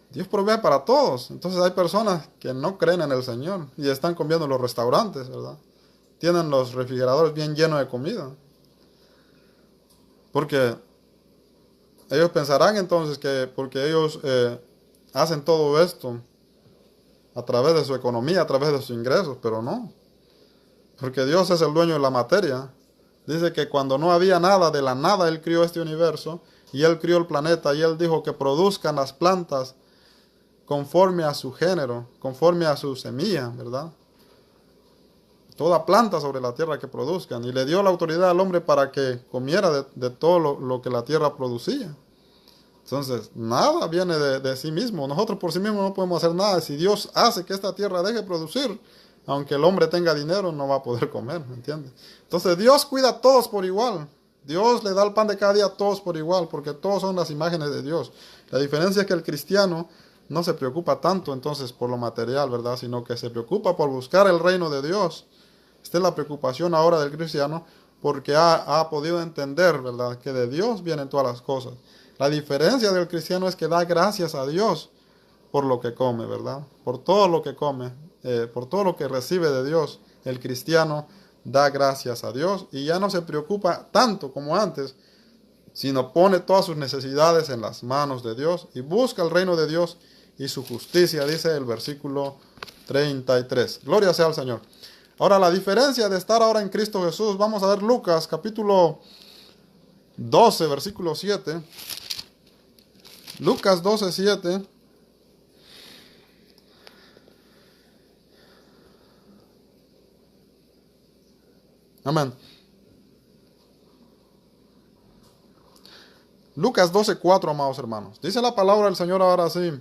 Dios provee para todos. Entonces hay personas que no creen en el Señor y están comiendo en los restaurantes, ¿verdad? Tienen los refrigeradores bien llenos de comida. Porque ellos pensarán entonces que porque ellos hacen todo esto a través de su economía, a través de sus ingresos, pero no. Porque Dios es el dueño de la materia. Dice que cuando no había nada, de la nada Él crió este universo y Él crió el planeta y Él dijo que produzcan las plantas conforme a su género, conforme a su semilla, ¿verdad? Toda planta sobre la tierra que produzcan. Y le dio la autoridad al hombre para que comiera de todo lo que la tierra producía. Entonces, nada viene de sí mismo. Nosotros por sí mismos no podemos hacer nada. Si Dios hace que esta tierra deje de producir, aunque el hombre tenga dinero, no va a poder comer, ¿me entiendes? Entonces, Dios cuida a todos por igual. Dios le da el pan de cada día a todos por igual, porque todos son las imágenes de Dios. La diferencia es que el cristiano no se preocupa tanto entonces por lo material, ¿verdad? Sino que se preocupa por buscar el reino de Dios. Esta es la preocupación ahora del cristiano, porque ha podido entender, ¿verdad?, que de Dios vienen todas las cosas. La diferencia del cristiano es que da gracias a Dios por lo que come, ¿verdad? Por todo lo que come, por todo lo que recibe de Dios. El cristiano da gracias a Dios y ya no se preocupa tanto como antes, sino pone todas sus necesidades en las manos de Dios y busca el reino de Dios y su justicia, dice el versículo 33. Gloria sea al Señor. Ahora, la diferencia de estar ahora en Cristo Jesús, vamos a ver Lucas capítulo 12, versículo 7. Lucas 12, 7. Amén. Lucas 12, 4, amados hermanos. Dice la palabra del Señor ahora así,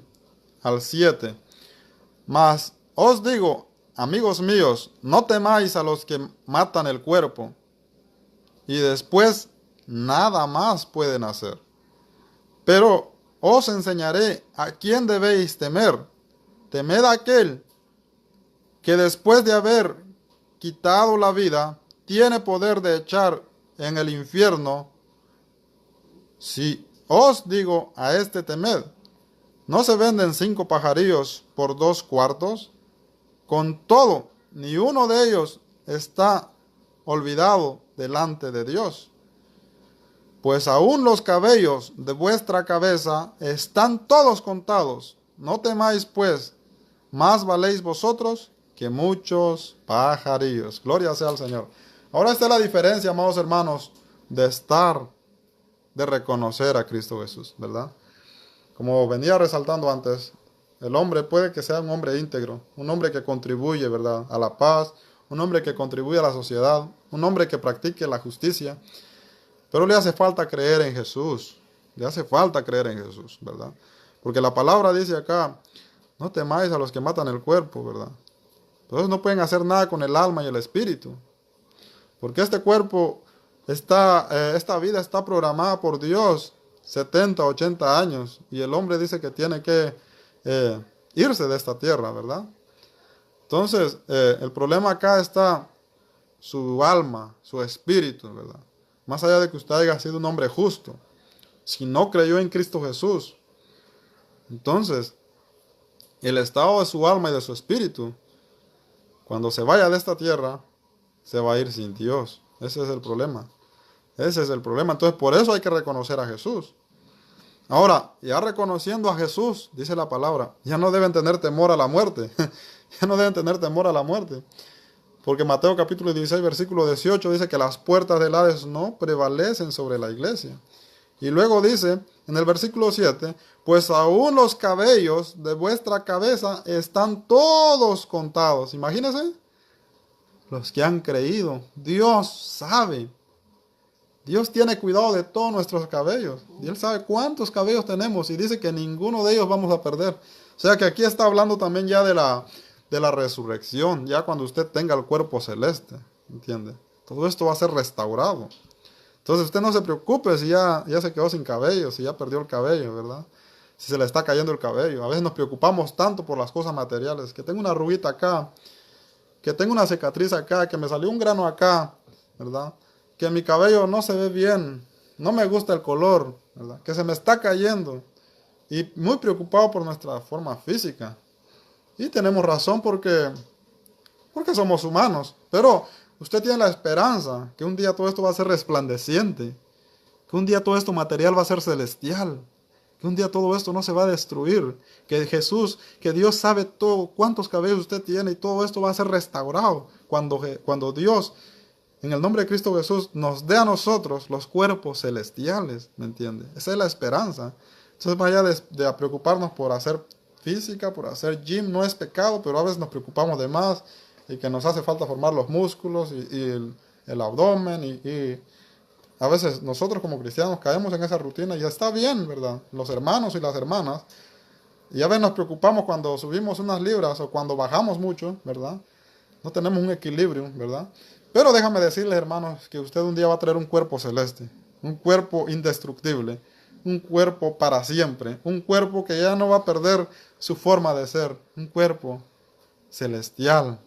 al 7. Mas os digo, amigos míos, no temáis a los que matan el cuerpo, y después nada más pueden hacer. Pero os enseñaré a quién debéis temer. Temed a aquel que después de haber quitado la vida, tiene poder de echar en el infierno. Si os digo a este temed, ¿no se venden 5 pajarillos por 2 cuartos? Con todo, ni uno de ellos está olvidado delante de Dios. Pues aún los cabellos de vuestra cabeza están todos contados. No temáis, pues, más valéis vosotros que muchos pajarillos. Gloria sea al Señor. Ahora esta es la diferencia, amados hermanos, de reconocer a Cristo Jesús, ¿verdad? Como venía resaltando antes, el hombre puede que sea un hombre íntegro, un hombre que contribuye, ¿verdad?, a la paz, un hombre que contribuye a la sociedad, un hombre que practique la justicia, pero le hace falta creer en Jesús, le hace falta creer en Jesús, ¿verdad? Porque la palabra dice acá, no temáis a los que matan el cuerpo, ¿verdad? Entonces no pueden hacer nada con el alma y el espíritu, porque este cuerpo, esta vida está programada por Dios 70, 80 años, y el hombre dice que tiene que irse de esta tierra, ¿verdad? Entonces, el problema acá está su alma, su espíritu, ¿verdad? Más allá de que usted haya sido un hombre justo, si no creyó en Cristo Jesús, entonces, el estado de su alma y de su espíritu, cuando se vaya de esta tierra, se va a ir sin Dios. Ese es el problema. Ese es el problema. Entonces, por eso hay que reconocer a Jesús. Ahora, ya reconociendo a Jesús, dice la palabra, ya no deben tener temor a la muerte. Ya no deben tener temor a la muerte. Porque Mateo capítulo 16, versículo 18 dice que las puertas del Hades no prevalecen sobre la iglesia. Y luego dice en el versículo 7, pues aún los cabellos de vuestra cabeza están todos contados. Imagínense, los que han creído. Dios sabe. Dios tiene cuidado de todos nuestros cabellos. Y Él sabe cuántos cabellos tenemos y dice que ninguno de ellos vamos a perder. O sea que aquí está hablando también ya de la resurrección, ya cuando usted tenga el cuerpo celeste, ¿entiende? Todo esto va a ser restaurado. Entonces usted no se preocupe si ya se quedó sin cabello, si ya perdió el cabello, ¿verdad? Si se le está cayendo el cabello. A veces nos preocupamos tanto por las cosas materiales, que tengo una arruguita acá, que tengo una cicatriz acá, que me salió un grano acá, ¿verdad? Que mi cabello no se ve bien, no me gusta el color, ¿verdad? Que se me está cayendo. Y muy preocupado por nuestra forma física. Y tenemos razón porque somos humanos. Pero usted tiene la esperanza que un día todo esto va a ser resplandeciente. Que un día todo esto material va a ser celestial. Que un día todo esto no se va a destruir. Que Jesús, que Dios sabe todo, cuántos cabellos usted tiene y todo esto va a ser restaurado. Cuando Dios, en el nombre de Cristo Jesús, nos dé a nosotros los cuerpos celestiales. ¿Me entiende? Esa es la esperanza. Entonces, más allá de preocuparnos por hacer física, por hacer gym, no es pecado, pero a veces nos preocupamos de más y que nos hace falta formar los músculos y el abdomen y a veces nosotros como cristianos caemos en esa rutina y está bien, ¿verdad? Los hermanos y las hermanas, y a veces nos preocupamos cuando subimos unas libras o cuando bajamos mucho, ¿verdad? No tenemos un equilibrio, ¿verdad? Pero déjame decirles, hermanos, que usted un día va a tener un cuerpo celeste, un cuerpo indestructible, un cuerpo para siempre, un cuerpo que ya no va a perder su forma de ser, un cuerpo celestial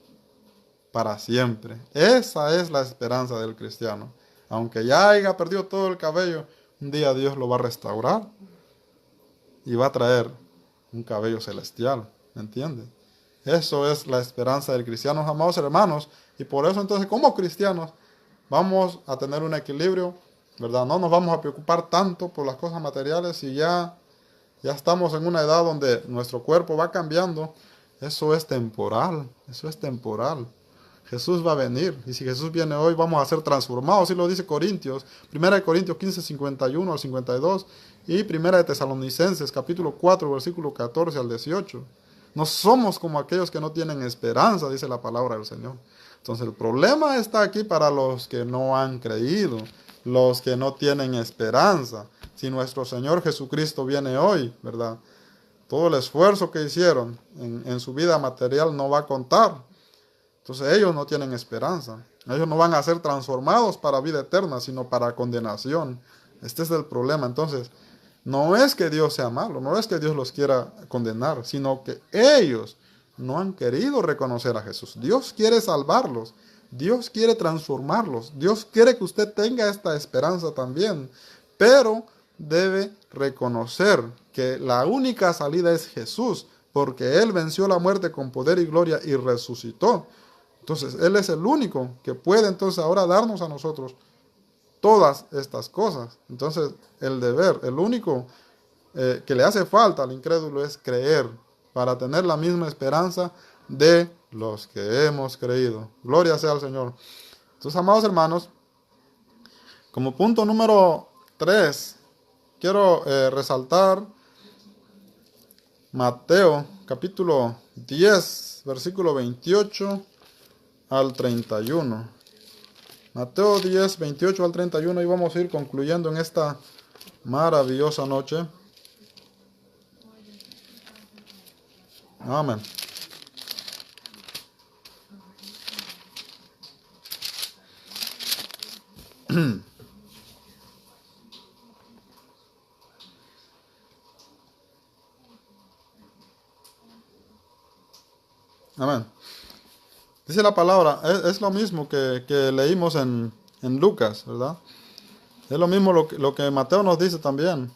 para siempre. Esa es la esperanza del cristiano. Aunque ya haya perdido todo el cabello, un día Dios lo va a restaurar y va a traer un cabello celestial, ¿me entiende? Eso es la esperanza del cristiano, amados hermanos, y por eso entonces como cristianos vamos a tener un equilibrio, ¿verdad? No nos vamos a preocupar tanto por las cosas materiales y ya estamos en una edad donde nuestro cuerpo va cambiando. Eso es temporal, eso es temporal. Jesús va a venir, y si Jesús viene hoy vamos a ser transformados, así lo dice Corintios, 1 Corintios 15, 51 al 52, y 1 de Tesalonicenses, capítulo 4, versículo 14 al 18. No somos como aquellos que no tienen esperanza, dice la palabra del Señor. Entonces el problema está aquí para los que no han creído, los que no tienen esperanza. Si nuestro Señor Jesucristo viene hoy, ¿verdad? Todo el esfuerzo que hicieron en su vida material no va a contar. Entonces ellos no tienen esperanza. Ellos no van a ser transformados para vida eterna, sino para condenación. Este es el problema. Entonces, no es que Dios sea malo, no es que Dios los quiera condenar, sino que ellos no han querido reconocer a Jesús. Dios quiere salvarlos. Dios quiere transformarlos. Dios quiere que usted tenga esta esperanza también. Pero debe reconocer que la única salida es Jesús, porque Él venció la muerte con poder y gloria y resucitó. Entonces, Él es el único que puede entonces ahora darnos a nosotros todas estas cosas. Entonces, el deber, el único que le hace falta al incrédulo es creer para tener la misma esperanza de los que hemos creído. Gloria sea al Señor. Entonces, amados hermanos, como punto número 3, quiero resaltar Mateo capítulo 10, versículo 28 al 31. Mateo 10, 28 al 31, y vamos a ir concluyendo en esta maravillosa noche. Amén. Amén. Dice la palabra, es lo mismo que leímos en Lucas, ¿verdad? Es lo mismo lo que Mateo nos dice también.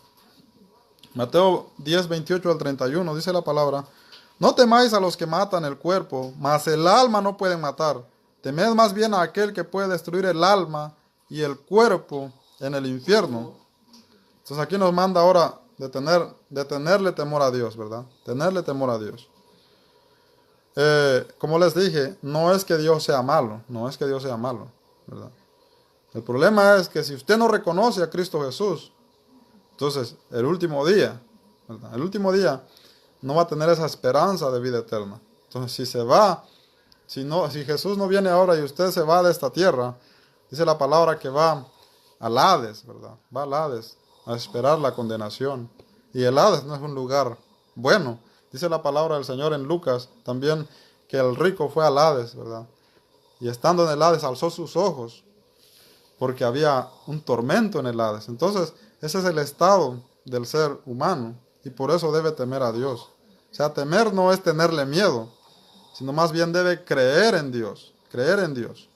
Mateo 10, 28 al 31, dice la palabra: no temáis a los que matan el cuerpo, mas el alma no pueden matar. Temed más bien a aquel que puede destruir el alma y el cuerpo en el infierno. Entonces aquí nos manda ahora de tenerle temor a Dios, ¿verdad? Tenerle temor a Dios. Como les dije, no es que Dios sea malo, no es que Dios sea malo, ¿verdad? El problema es que si usted no reconoce a Cristo Jesús, entonces el último día, ¿verdad? El último día no va a tener esa esperanza de vida eterna. Entonces si se va, si Jesús no viene ahora y usted se va de esta tierra, dice la palabra que va al Hades, ¿verdad? Va al Hades a esperar la condenación. Y el Hades no es un lugar bueno. Dice la palabra del Señor en Lucas también que el rico fue al Hades, ¿verdad? Y estando en el Hades alzó sus ojos porque había un tormento en el Hades. Entonces, ese es el estado del ser humano y por eso debe temer a Dios. O sea, temer no es tenerle miedo, sino más bien debe creer en Dios, creer en Dios,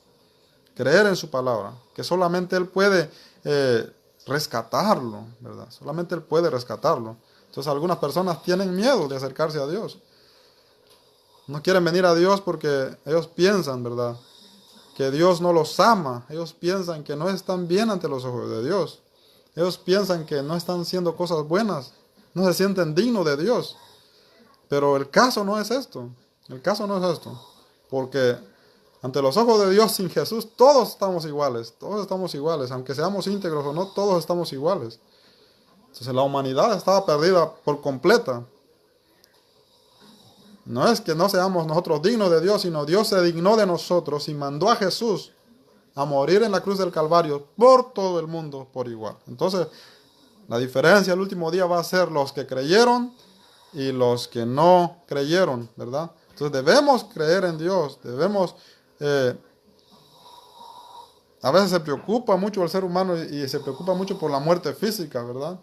creer en su palabra, que solamente Él puede rescatarlo, ¿verdad? Solamente Él puede rescatarlo. Entonces algunas personas tienen miedo de acercarse a Dios. No quieren venir a Dios porque ellos piensan, ¿verdad?, que Dios no los ama. Ellos piensan que no están bien ante los ojos de Dios. Ellos piensan que no están haciendo cosas buenas. No se sienten dignos de Dios. Pero el caso no es esto. El caso no es esto. Porque ante los ojos de Dios, sin Jesús, todos estamos iguales. Todos estamos iguales. Aunque seamos íntegros o no, todos estamos iguales. Entonces la humanidad estaba perdida por completa. No es que no seamos nosotros dignos de Dios, sino Dios se dignó de nosotros y mandó a Jesús a morir en la cruz del Calvario por todo el mundo por igual. Entonces, la diferencia el último día va a ser los que creyeron y los que no creyeron, ¿verdad? Entonces debemos creer en Dios, debemos... a veces se preocupa mucho el ser humano y se preocupa mucho por la muerte física, ¿verdad?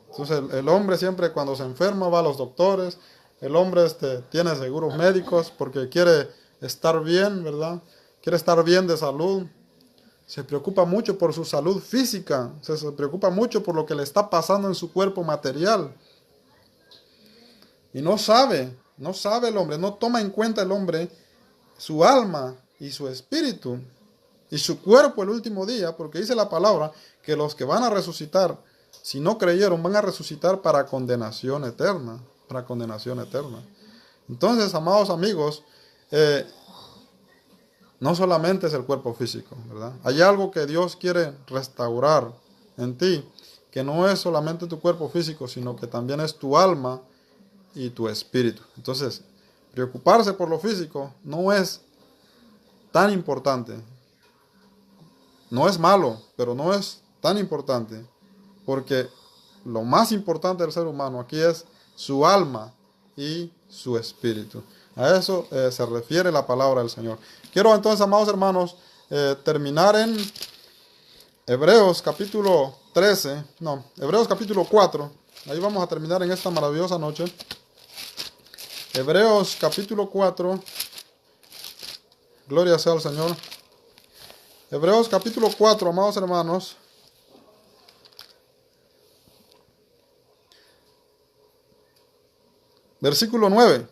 Entonces el hombre siempre cuando se enferma va a los doctores. El hombre tiene seguros médicos porque quiere estar bien, ¿verdad? Quiere estar bien de salud. Se preocupa mucho por su salud física. Se preocupa mucho por lo que le está pasando en su cuerpo material. Y no sabe el hombre, no toma en cuenta el hombre su alma y su espíritu y su cuerpo el último día, porque dice la palabra que los que van a resucitar, si no creyeron, van a resucitar para condenación eterna. Para condenación eterna. Entonces, amados amigos, no solamente es el cuerpo físico, ¿verdad? Hay algo que Dios quiere restaurar en ti, que no es solamente tu cuerpo físico, sino que también es tu alma y tu espíritu. Entonces, preocuparse por lo físico no es tan importante. No es malo, pero no es tan importante, porque lo más importante del ser humano aquí es su alma y su espíritu. A eso se refiere la palabra del Señor. Quiero entonces, amados hermanos, terminar en Hebreos capítulo 4. Ahí vamos a terminar en esta maravillosa noche. Hebreos capítulo 4. Gloria sea al Señor. Hebreos capítulo 4, amados hermanos. Versículo 9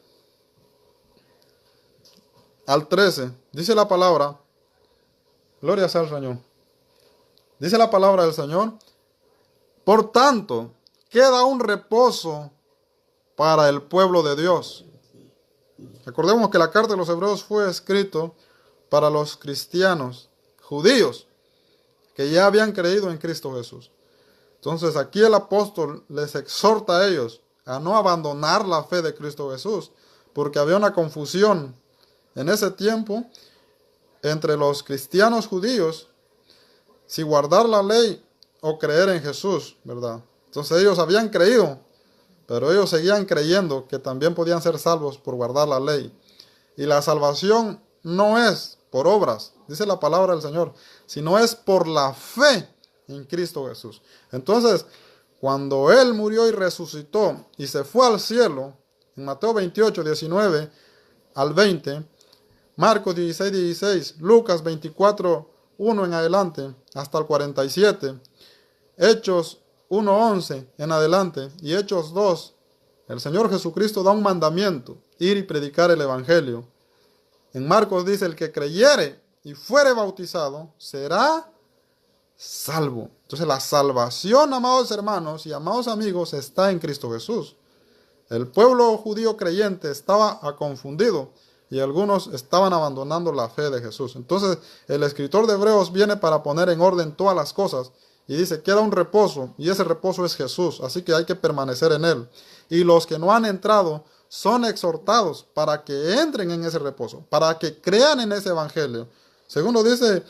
al 13, dice la palabra, gloria sea al Señor, dice la palabra del Señor, por tanto, queda un reposo para el pueblo de Dios. Recordemos que la carta de los Hebreos fue escrito para los cristianos judíos que ya habían creído en Cristo Jesús. Entonces aquí el apóstol les exhorta a ellos a no abandonar la fe de Cristo Jesús, porque había una confusión en ese tiempo entre los cristianos judíos si guardar la ley o creer en Jesús, ¿verdad? Entonces ellos habían creído, pero ellos seguían creyendo que también podían ser salvos por guardar la ley. Y la salvación no es por obras, dice la palabra del Señor, sino es por la fe en Cristo Jesús. Entonces, cuando Él murió y resucitó y se fue al cielo, en Mateo 28, 19 al 20, Marcos 16, 16, Lucas 24, 1 en adelante, hasta el 47, Hechos 1, 11 en adelante, y Hechos 2, el Señor Jesucristo da un mandamiento, ir y predicar el Evangelio. En Marcos dice, el que creyere y fuere bautizado será salvo. Entonces la salvación, amados hermanos y amados amigos, está en Cristo Jesús. El pueblo judío creyente estaba confundido y algunos estaban abandonando la fe de Jesús. Entonces el escritor de Hebreos viene para poner en orden todas las cosas y dice, queda un reposo y ese reposo es Jesús, así que hay que permanecer en él. Y los que no han entrado son exhortados para que entren en ese reposo, para que crean en ese evangelio. Según lo dice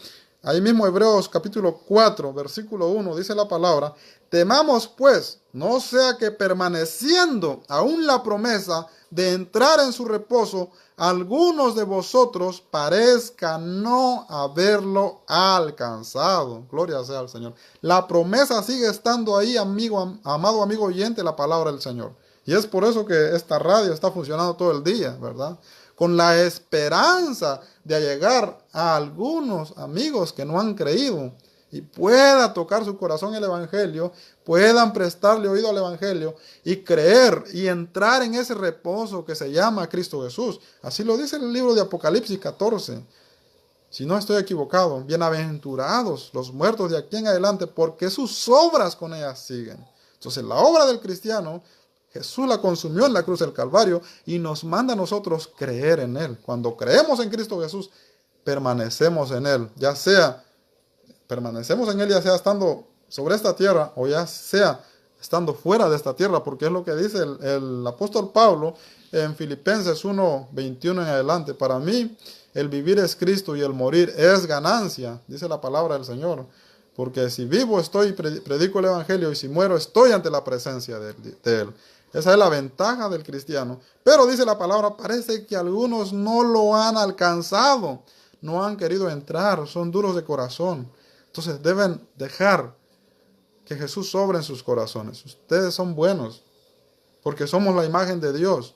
ahí mismo Hebreos capítulo 4, versículo 1, dice la palabra, temamos pues, no sea que permaneciendo aún la promesa de entrar en su reposo, algunos de vosotros parezca no haberlo alcanzado. Gloria sea al Señor. La promesa sigue estando ahí, amado amigo oyente, la palabra del Señor. Y es por eso que esta radio está funcionando todo el día, ¿verdad? Con la esperanza de llegar a algunos amigos que no han creído y pueda tocar su corazón el evangelio, puedan prestarle oído al evangelio y creer y entrar en ese reposo que se llama Cristo Jesús. Así lo dice el libro de Apocalipsis 14. Si no estoy equivocado, bienaventurados los muertos de aquí en adelante, porque sus obras con ellas siguen. Entonces la obra del cristiano, Jesús la consumió en la cruz del Calvario y nos manda a nosotros creer en Él. Cuando creemos en Cristo Jesús, permanecemos en Él, ya sea estando sobre esta tierra o ya sea estando fuera de esta tierra, porque es lo que dice el apóstol Pablo en Filipenses 1:21 en adelante. Para mí el vivir es Cristo y el morir es ganancia, dice la palabra del Señor. Porque si vivo estoy, predico el evangelio, y si muero estoy ante la presencia de Él. Esa es la ventaja del cristiano. Pero dice la palabra, parece que algunos no lo han alcanzado, no han querido entrar, son duros de corazón. Entonces deben dejar que Jesús sobre en sus corazones. Ustedes son buenos, porque somos la imagen de Dios.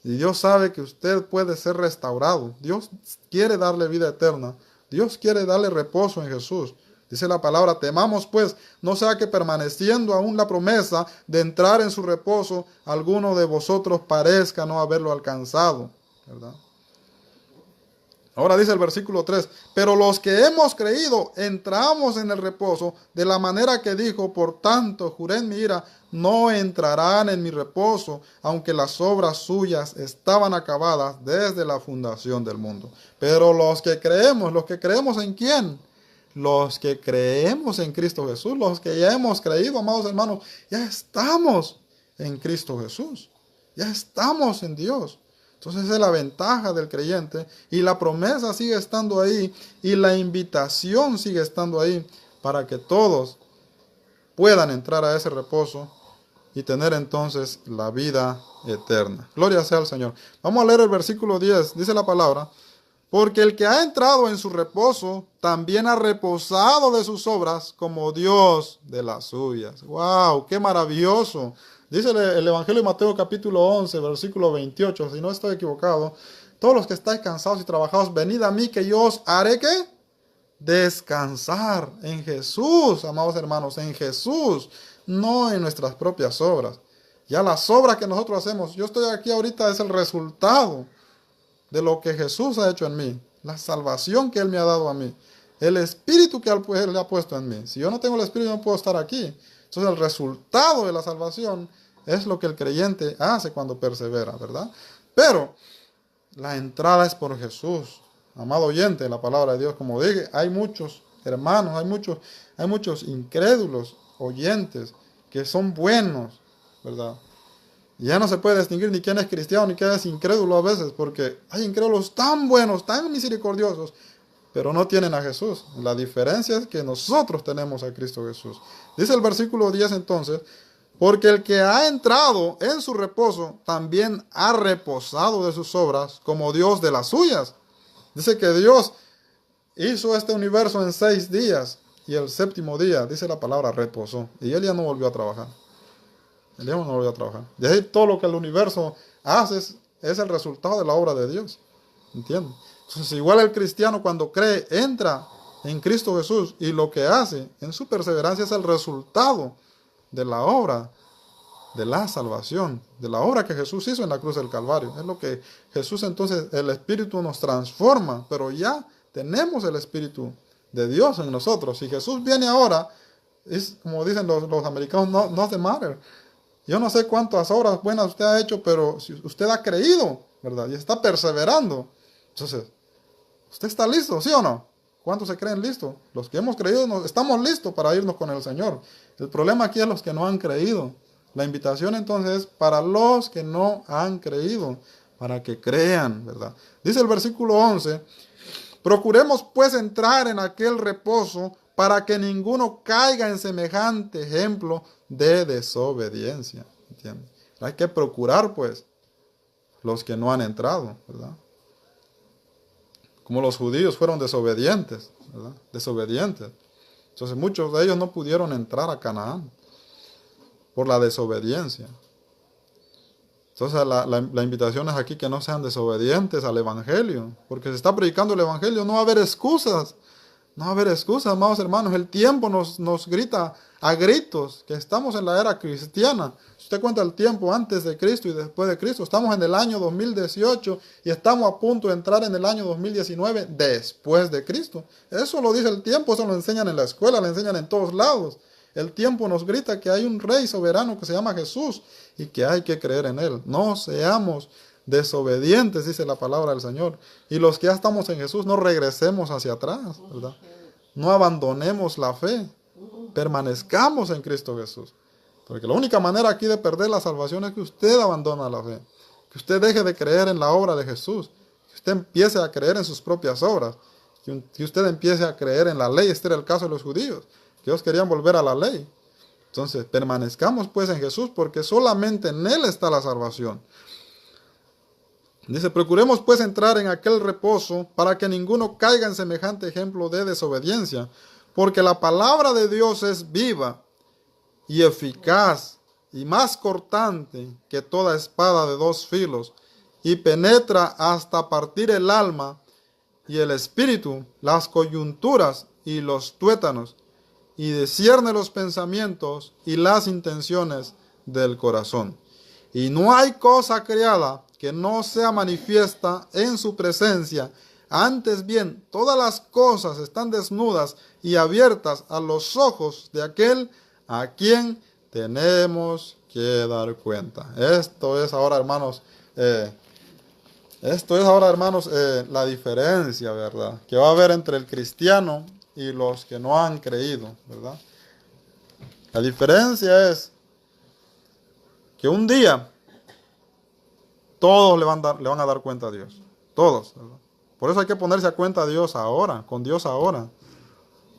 Y Dios sabe que usted puede ser restaurado. Dios quiere darle vida eterna. Dios quiere darle reposo en Jesús. Dice la palabra, temamos pues, no sea que permaneciendo aún la promesa de entrar en su reposo, alguno de vosotros parezca no haberlo alcanzado, ¿verdad? Ahora dice el versículo 3, pero los que hemos creído entramos en el reposo de la manera que dijo, por tanto juré en mi ira, no entrarán en mi reposo, aunque las obras suyas estaban acabadas desde la fundación del mundo. Pero los que creemos ¿en quién? Los que creemos en Cristo Jesús, los que ya hemos creído, amados hermanos, ya estamos en Cristo Jesús, ya estamos en Dios. Entonces esa es la ventaja del creyente y la promesa sigue estando ahí y la invitación sigue estando ahí para que todos puedan entrar a ese reposo y tener entonces la vida eterna. Gloria sea al Señor. Vamos a leer el versículo 10, dice la palabra, porque el que ha entrado en su reposo también ha reposado de sus obras como Dios de las suyas. ¡Wow! ¡Qué maravilloso! Dice el Evangelio de Mateo capítulo 11, versículo 28, si no estoy equivocado. Todos los que estáis cansados y trabajados, venid a mí que yo os haré, ¿qué? Descansar en Jesús, amados hermanos, en Jesús, no en nuestras propias obras. Ya las obras que nosotros hacemos, yo estoy aquí ahorita, es el resultado de lo que Jesús ha hecho en mí, la salvación que Él me ha dado a mí, el Espíritu que Él le ha puesto en mí. Si yo no tengo el Espíritu, no puedo estar aquí. Entonces el resultado de la salvación es lo que el creyente hace cuando persevera, ¿verdad? Pero la entrada es por Jesús. Amado oyente, la palabra de Dios, como dije, hay muchos hermanos, hay muchos incrédulos oyentes que son buenos, ¿verdad? Y ya no se puede distinguir ni quién es cristiano ni quién es incrédulo a veces, porque hay incrédulos tan buenos, tan misericordiosos, pero no tienen a Jesús. La diferencia es que nosotros tenemos a Cristo Jesús. Dice el versículo 10 entonces, porque el que ha entrado en su reposo también ha reposado de sus obras como Dios de las suyas. Dice que Dios hizo este universo en 6 días y el séptimo día, dice la palabra, reposó. Y Él ya no volvió a trabajar. Él ya no volvió a trabajar. Y ahí todo lo que el universo hace es el resultado de la obra de Dios. ¿Entienden? Entonces igual el cristiano cuando cree, entra en Cristo Jesús y lo que hace en su perseverancia es el resultado de la obra de la salvación, de la obra que Jesús hizo en la cruz del Calvario. Es lo que Jesús entonces, el Espíritu nos transforma, pero ya tenemos el Espíritu de Dios en nosotros. Si Jesús viene ahora, es como dicen los americanos, no doesn't matter. Yo no sé cuántas obras buenas usted ha hecho, pero si usted ha creído, ¿verdad? Y está perseverando. Entonces, ¿usted está listo, sí o no? ¿Cuántos se creen listos? Los que hemos creído, estamos listos para irnos con el Señor. El problema aquí es los que no han creído. La invitación entonces es para los que no han creído, para que crean, ¿verdad? Dice el versículo 11, procuremos pues entrar en aquel reposo para que ninguno caiga en semejante ejemplo de desobediencia. ¿Entiendes? Hay que procurar pues los que no han entrado, ¿verdad? Como los judíos fueron desobedientes, ¿verdad? Desobedientes. Entonces muchos de ellos no pudieron entrar a Canaán por la desobediencia. Entonces la invitación es aquí que no sean desobedientes al Evangelio, porque se está predicando el Evangelio, no va a haber excusas. No va a haber excusas, amados hermanos. El tiempo nos grita a gritos que estamos en la era cristiana. Si usted cuenta el tiempo antes de Cristo y después de Cristo, estamos en el año 2018 y estamos a punto de entrar en el año 2019 después de Cristo. Eso lo dice el tiempo, eso lo enseñan en la escuela, lo enseñan en todos lados. El tiempo nos grita que hay un rey soberano que se llama Jesús y que hay que creer en él. No seamos desobedientes, dice la palabra del Señor. Y los que ya estamos en Jesús, no regresemos hacia atrás, ¿verdad? No abandonemos la fe. Permanezcamos en Cristo Jesús. Porque la única manera aquí de perder la salvación es que usted abandona la fe. Que usted deje de creer en la obra de Jesús. Que usted empiece a creer en sus propias obras. Que usted empiece a creer en la ley. Este era el caso de los judíos, que ellos querían volver a la ley. Entonces, permanezcamos pues en Jesús, porque solamente en Él está la salvación. Dice, procuremos pues entrar en aquel reposo para que ninguno caiga en semejante ejemplo de desobediencia, porque la palabra de Dios es viva y eficaz y más cortante que toda espada de dos filos, y penetra hasta partir el alma y el espíritu, las coyunturas y los tuétanos, y discierne los pensamientos y las intenciones del corazón. Y no hay cosa creada que no sea manifiesta en su presencia. Antes bien, todas las cosas están desnudas y abiertas a los ojos de aquel a quien tenemos que dar cuenta. Esto es ahora, hermanos, la diferencia, ¿verdad?, que va a haber entre el cristiano y los que no han creído, ¿verdad? La diferencia es que un día todos le van a dar cuenta a Dios. Todos, ¿verdad? Por eso hay que ponerse a cuenta a Dios ahora, con Dios ahora.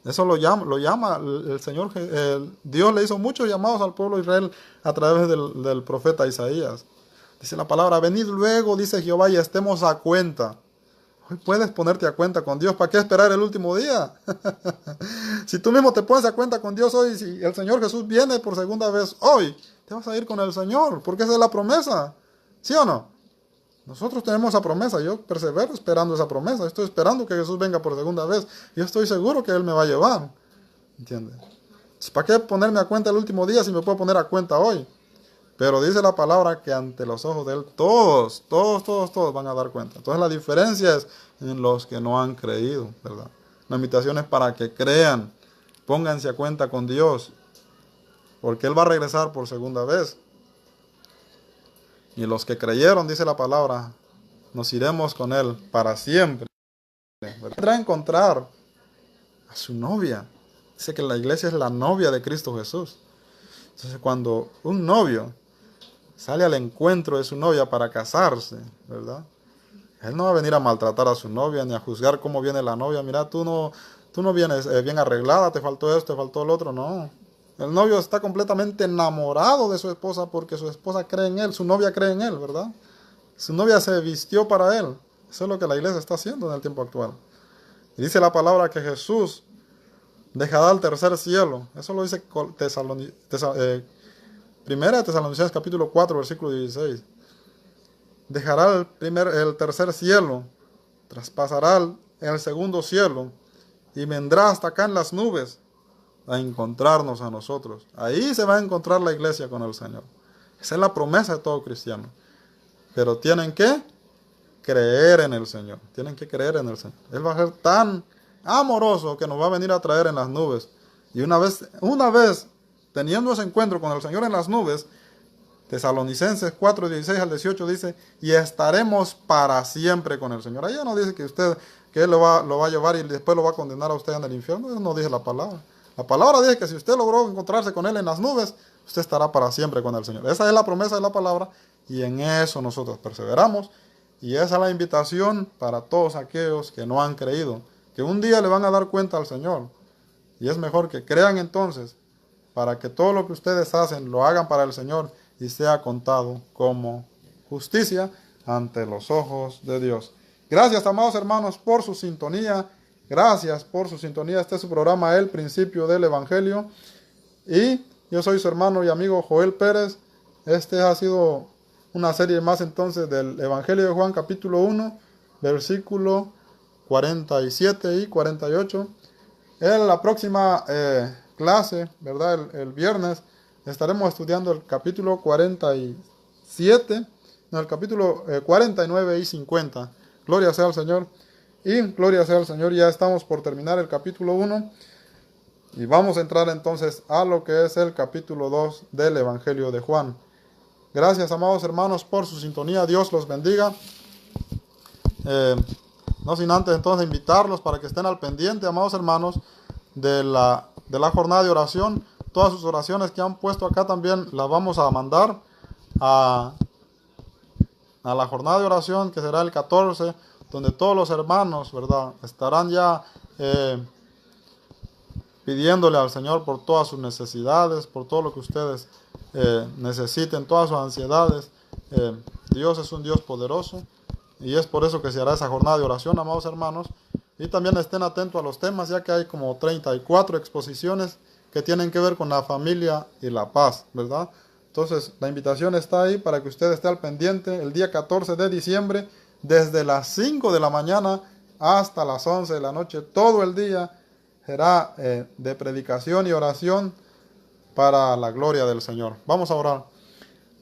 Eso lo llama el Señor. Dios le hizo muchos llamados al pueblo de Israel a través del profeta Isaías. Dice la palabra, venid luego, dice Jehová, y estemos a cuenta. Hoy puedes ponerte a cuenta con Dios. ¿Para qué esperar el último día? Si tú mismo te pones a cuenta con Dios hoy, si el Señor Jesús viene por segunda vez hoy, te vas a ir con el Señor, porque esa es la promesa. ¿Sí o no? Nosotros tenemos esa promesa. Yo persevero esperando esa promesa. Estoy esperando que Jesús venga por segunda vez. Yo estoy seguro que Él me va a llevar. ¿Entiendes? ¿Para qué ponerme a cuenta el último día si me puedo poner a cuenta hoy? Pero dice la palabra que ante los ojos de Él todos van a dar cuenta. Entonces la diferencia es en los que no han creído, ¿verdad? La invitación es para que crean. Pónganse a cuenta con Dios, porque Él va a regresar por segunda vez. Y los que creyeron, dice la palabra, nos iremos con Él para siempre. Vendrá a encontrar a su novia. Dice que la iglesia es la novia de Cristo Jesús. Entonces cuando un novio sale al encuentro de su novia para casarse, ¿verdad? Él no va a venir a maltratar a su novia ni a juzgar cómo viene la novia. Mira, tú no vienes bien arreglada, te faltó esto, te faltó el otro. No. El novio está completamente enamorado de su esposa porque su esposa cree en él, su novia cree en él, ¿verdad? Su novia se vistió para él. Eso es lo que la iglesia está haciendo en el tiempo actual. Y dice la palabra que Jesús dejará el tercer cielo. Eso lo dice Primera de Tesalonicenses capítulo 4, versículo 16. Dejará el tercer cielo, traspasará el segundo cielo y vendrá hasta acá en las nubes a encontrarnos a nosotros. Ahí se va a encontrar la iglesia con el Señor. Esa es la promesa de todo cristiano. Pero tienen que creer en el Señor. Tienen que creer en el Señor. Él va a ser tan amoroso que nos va a venir a traer en las nubes. Y una vez teniendo ese encuentro con el Señor en las nubes, Tesalonicenses 4:16 al 18 dice, y estaremos para siempre con el Señor. Ahí ya no dice que Él lo va a llevar y después lo va a condenar a usted en el infierno. Eso no dice la palabra. La palabra dice que si usted logró encontrarse con Él en las nubes, usted estará para siempre con el Señor. Esa es la promesa de la palabra y en eso nosotros perseveramos. Y esa es la invitación para todos aquellos que no han creído, que un día le van a dar cuenta al Señor. Y es mejor que crean entonces, para que todo lo que ustedes hacen lo hagan para el Señor y sea contado como justicia ante los ojos de Dios. Gracias, amados hermanos, por su sintonía. Gracias por su sintonía. Este es su programa, El Principio del Evangelio. Y yo soy su hermano y amigo Joel Pérez. Este ha sido una serie más entonces del Evangelio de Juan, capítulo 1, versículo 47 y 48. En la próxima clase, ¿verdad? El viernes, estaremos estudiando el capítulo 47, no, el capítulo 49 y 50. Gloria sea al Señor. Y gloria sea al Señor, ya estamos por terminar el capítulo 1. Y vamos a entrar entonces a lo que es el capítulo 2 del Evangelio de Juan. Gracias, amados hermanos, por su sintonía. Dios los bendiga. No sin antes entonces invitarlos para que estén al pendiente, amados hermanos, de la jornada de oración. Todas sus oraciones que han puesto acá también las vamos a mandar a la jornada de oración que será el 14, donde todos los hermanos, ¿verdad?, estarán ya pidiéndole al Señor por todas sus necesidades, por todo lo que ustedes necesiten, todas sus ansiedades. Dios es un Dios poderoso y es por eso que se hará esa jornada de oración, amados hermanos. Y también estén atentos a los temas, ya que hay como 34 exposiciones que tienen que ver con la familia y la paz, ¿verdad? Entonces, la invitación está ahí para que usted esté al pendiente el día 14 de diciembre, desde las 5 de la mañana hasta las 11 de la noche, todo el día será de predicación y oración para la gloria del Señor. Vamos a orar.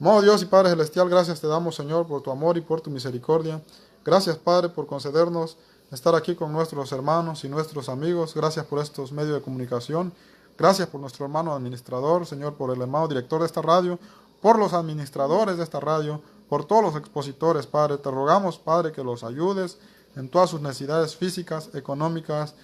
Amado Dios y Padre Celestial, gracias te damos, Señor, por tu amor y por tu misericordia. Gracias, Padre, por concedernos estar aquí con nuestros hermanos y nuestros amigos. Gracias por estos medios de comunicación. Gracias por nuestro hermano administrador, Señor, por el hermano director de esta radio, por los administradores de esta radio, por todos los expositores, Padre. Te rogamos, Padre, que los ayudes en todas sus necesidades físicas, económicas,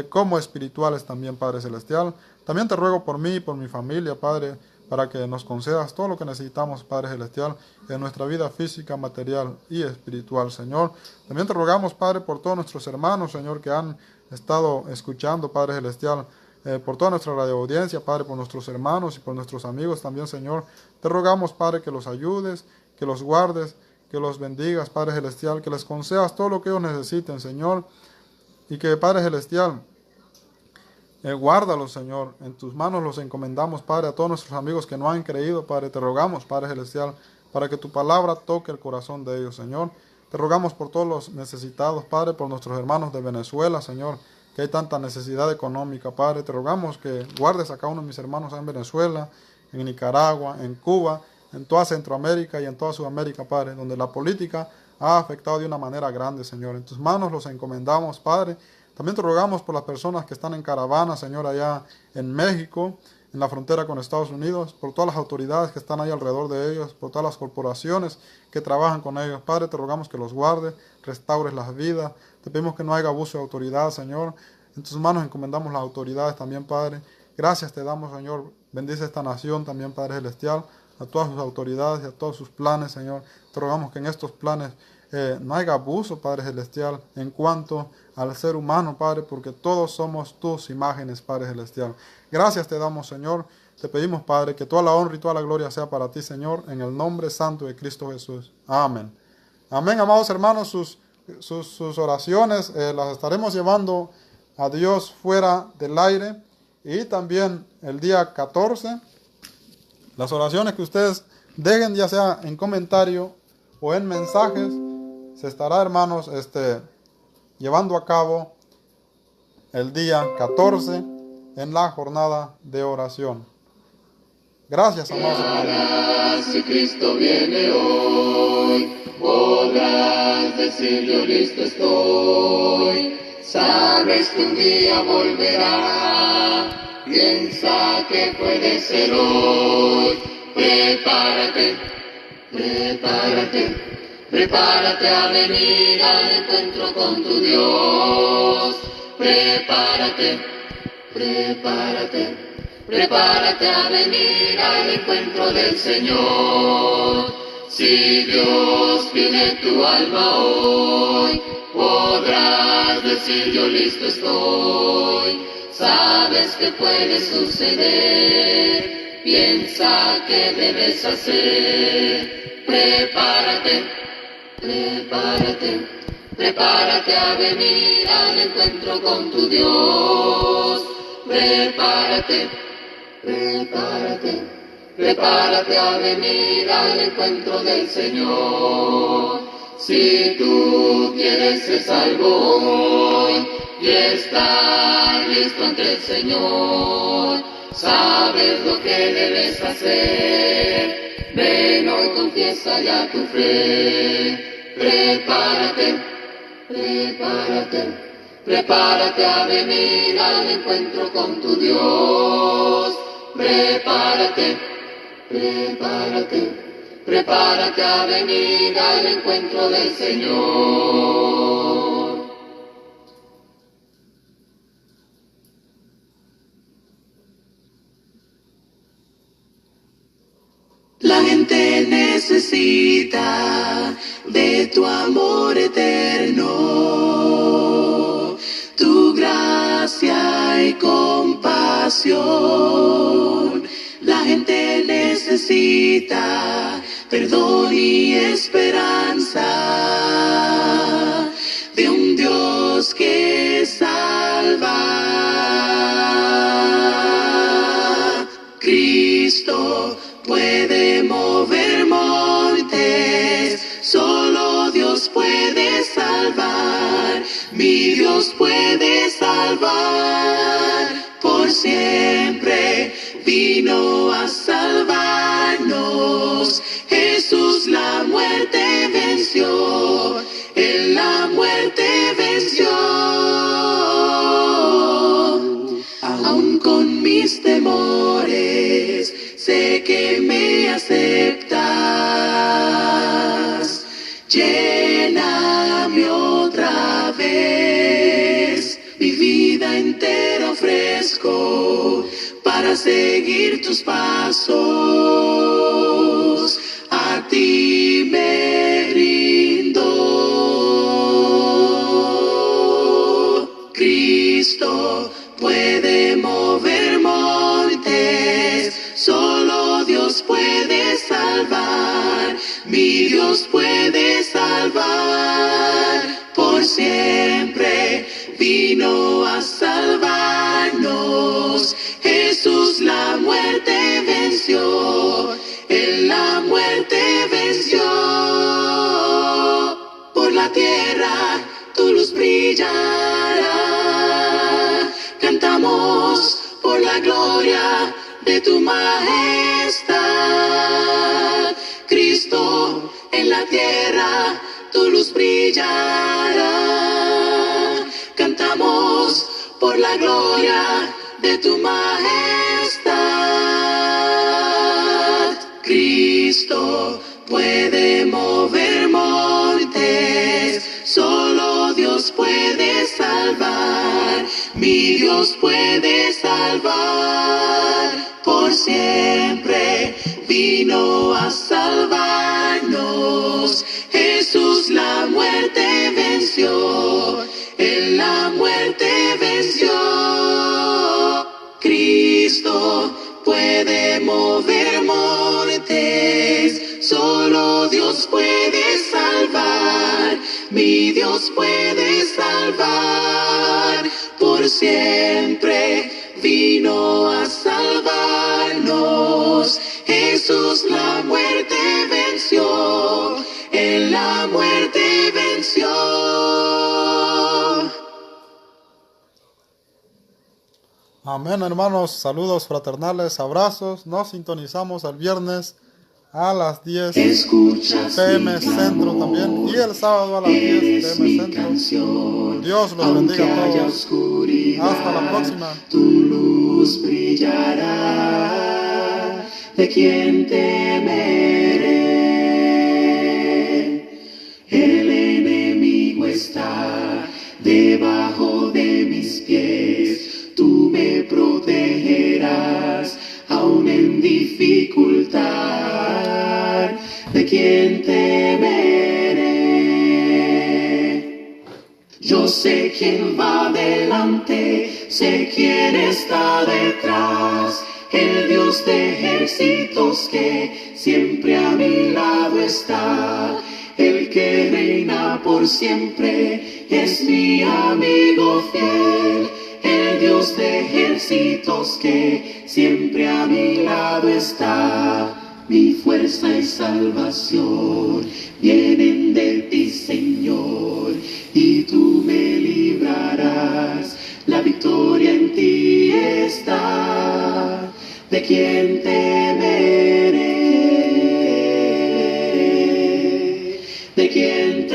como espirituales también, Padre Celestial. También te ruego por mí y por mi familia, Padre, para que nos concedas todo lo que necesitamos, Padre Celestial, en nuestra vida física, material y espiritual, Señor. También te rogamos, Padre, por todos nuestros hermanos, Señor, que han estado escuchando, Padre Celestial, por toda nuestra radio audiencia, Padre, por nuestros hermanos y por nuestros amigos también, Señor. Te rogamos, Padre, que los ayudes, que los guardes, que los bendigas, Padre Celestial, que les concedas todo lo que ellos necesiten, Señor. Y que, Padre Celestial, guárdalos, Señor. En tus manos los encomendamos, Padre, a todos nuestros amigos que no han creído, Padre. Te rogamos, Padre Celestial, para que tu palabra toque el corazón de ellos, Señor. Te rogamos por todos los necesitados, Padre, por nuestros hermanos de Venezuela, Señor, que hay tanta necesidad económica, Padre. Te rogamos que guardes a cada uno de mis hermanos en Venezuela, en Nicaragua, en Cuba, en toda Centroamérica y en toda Sudamérica, Padre, donde la política ha afectado de una manera grande, Señor. En tus manos los encomendamos, Padre. También te rogamos por las personas que están en caravana, Señor, allá en México, en la frontera con Estados Unidos, por todas las autoridades que están ahí alrededor de ellos, por todas las corporaciones que trabajan con ellos. Padre, te rogamos que los guardes, restaures las vidas. Te pedimos que no haya abuso de autoridad, Señor. En tus manos encomendamos las autoridades también, Padre. Gracias te damos, Señor. Bendice esta nación también, Padre Celestial, a todas sus autoridades y a todos sus planes, Señor. Te rogamos que en estos planes no haya abuso, Padre Celestial, en cuanto al ser humano, Padre, porque todos somos tus imágenes, Padre Celestial. Gracias te damos, Señor. Te pedimos, Padre, que toda la honra y toda la gloria sea para ti, Señor, en el nombre santo de Cristo Jesús. Amén. Amén, amados hermanos. Sus oraciones las estaremos llevando a Dios fuera del aire. Y también el día 14, las oraciones que ustedes dejen, ya sea en comentario o en mensajes, se estará, hermanos, llevando a cabo el día 14 en la jornada de oración. Gracias, amados hermanos. Si Cristo viene hoy, podrás decir yo listo estoy. sabes que un día volverá. Piensa que puede ser hoy. Prepárate, prepárate, prepárate a venir al encuentro con tu Dios. Prepárate, prepárate, prepárate a venir al encuentro del Señor. Si Dios pide tu alma hoy, podrás decir yo listo estoy. Sabes que puede suceder, piensa que debes hacer. Prepárate, prepárate, prepárate a venir al encuentro con tu Dios. Prepárate, prepárate, prepárate a venir al encuentro del Señor. Si tú quieres ser salvo hoy y estar listo ante el Señor, sabes lo que debes hacer. Ven hoy, confiesa ya tu fe. Prepárate, prepárate, prepárate a venir al encuentro con tu Dios. Prepárate, prepárate, prepárate a venir al encuentro del Señor. La gente necesita de tu amor eterno, tu gracia y compasión. La gente necesita perdón y esperanza de un Dios que salva. Cristo puede mover montes, solo Dios puede salvar, mi Dios puede salvar. Por siempre vino a salvarnos, Jesús la muerte venció, Él la muerte venció. Aún con mis temores, sé que me aceptas. Lléname otra vez, mi vida entera ofrezco para seguir tus pasos. A ti me rindo. Cristo puede mover montes, solo Dios puede salvar, mi Dios puede salvar. Por siempre vino a salvarnos, Jesús la muerte venció, Él la muerte venció. Por la tierra tu luz brillará, cantamos por la gloria de tu majestad. Cristo, en la tierra tu luz brillará, cantamos por la gloria de tu majestad. Cristo puede mover montes, solo Dios puede salvar, mi Dios puede salvar. Por siempre vino a salvarnos, Jesús la muerte venció, Él la muerte venció. Cristo puede mover montes, solo Dios puede salvar, mi Dios puede salvar. Por siempre vino a salvarnos, Jesús la muerte venció, Él la muerte venció. Amén, hermanos. Saludos fraternales, abrazos. Nos sintonizamos el viernes a las 10 Escuchas PM mi Centro clamor. también. Y el sábado a las 10 Eres PM mi Centro. canción. Dios los Aunque bendiga a haya todos. oscuridad, Hasta la próxima. tu luz brillará. ¿De quién temeré? El enemigo está debajo de mis pies. Tú me protegerás aún en dificultad. ¿De quién temeré? Yo sé quién va delante, sé quién está detrás. El Dios de ejércitos que siempre a mi lado está. El que reina por siempre es mi amigo fiel. El Dios de ejércitos que siempre a mi lado está. Mi fuerza y salvación vienen de ti, Señor, y tú me librarás. La victoria en ti está. ¿De quién temeré? ¿De quién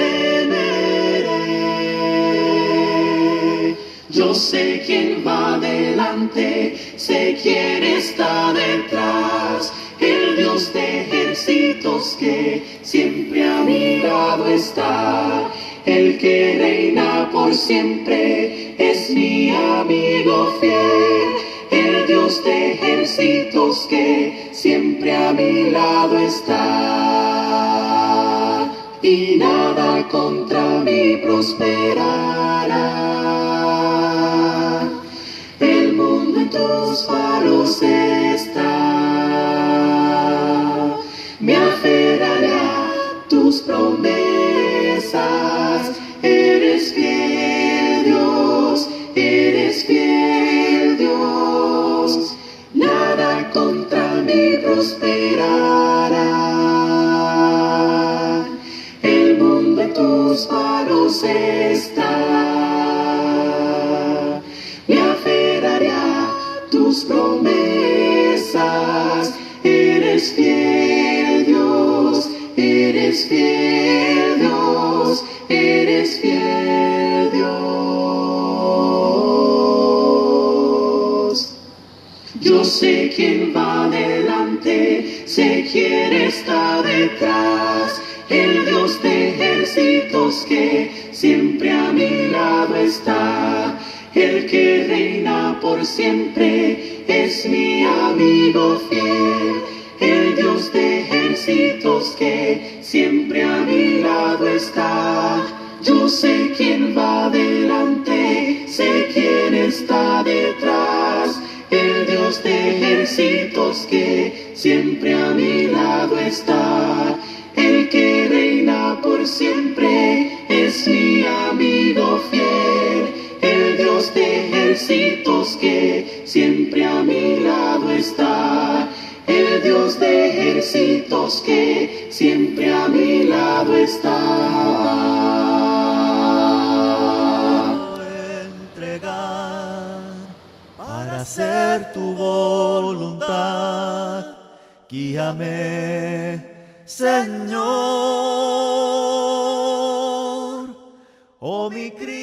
temeré? Yo sé quién va delante, sé quién está detrás. El Dios de ejércitos que siempre a mi lado está. El que reina por siempre es mi amigo fiel. El Dios de ejércitos que siempre a mi lado está. Y nada contra mí prosperará. El mundo en tus manos está. Me aferraré a tus promesas. Eres fiel, Dios. Eres fiel, Dios. Nada contra mí prosperará. El mundo en tus manos está. Me aferraré a tus promesas. Eres fiel, Dios. Eres fiel, Dios. Eres fiel, Dios. Yo sé quién va delante, sé quién está detrás. El Dios de ejércitos que siempre a mi lado está. El que reina por siempre es mi amigo fiel. El Dios de ejércitos que siempre a mi lado está. Yo sé quién va delante, sé quién está detrás. El Dios de ejércitos que siempre a mi lado está. El que reina por siempre es mi amigo fiel. El Dios de ejércitos que siempre a mi lado está. El Dios de ejércitos que siempre a mi lado está. Entregar para hacer tu voluntad. Guíame, Señor, oh mi Cristo.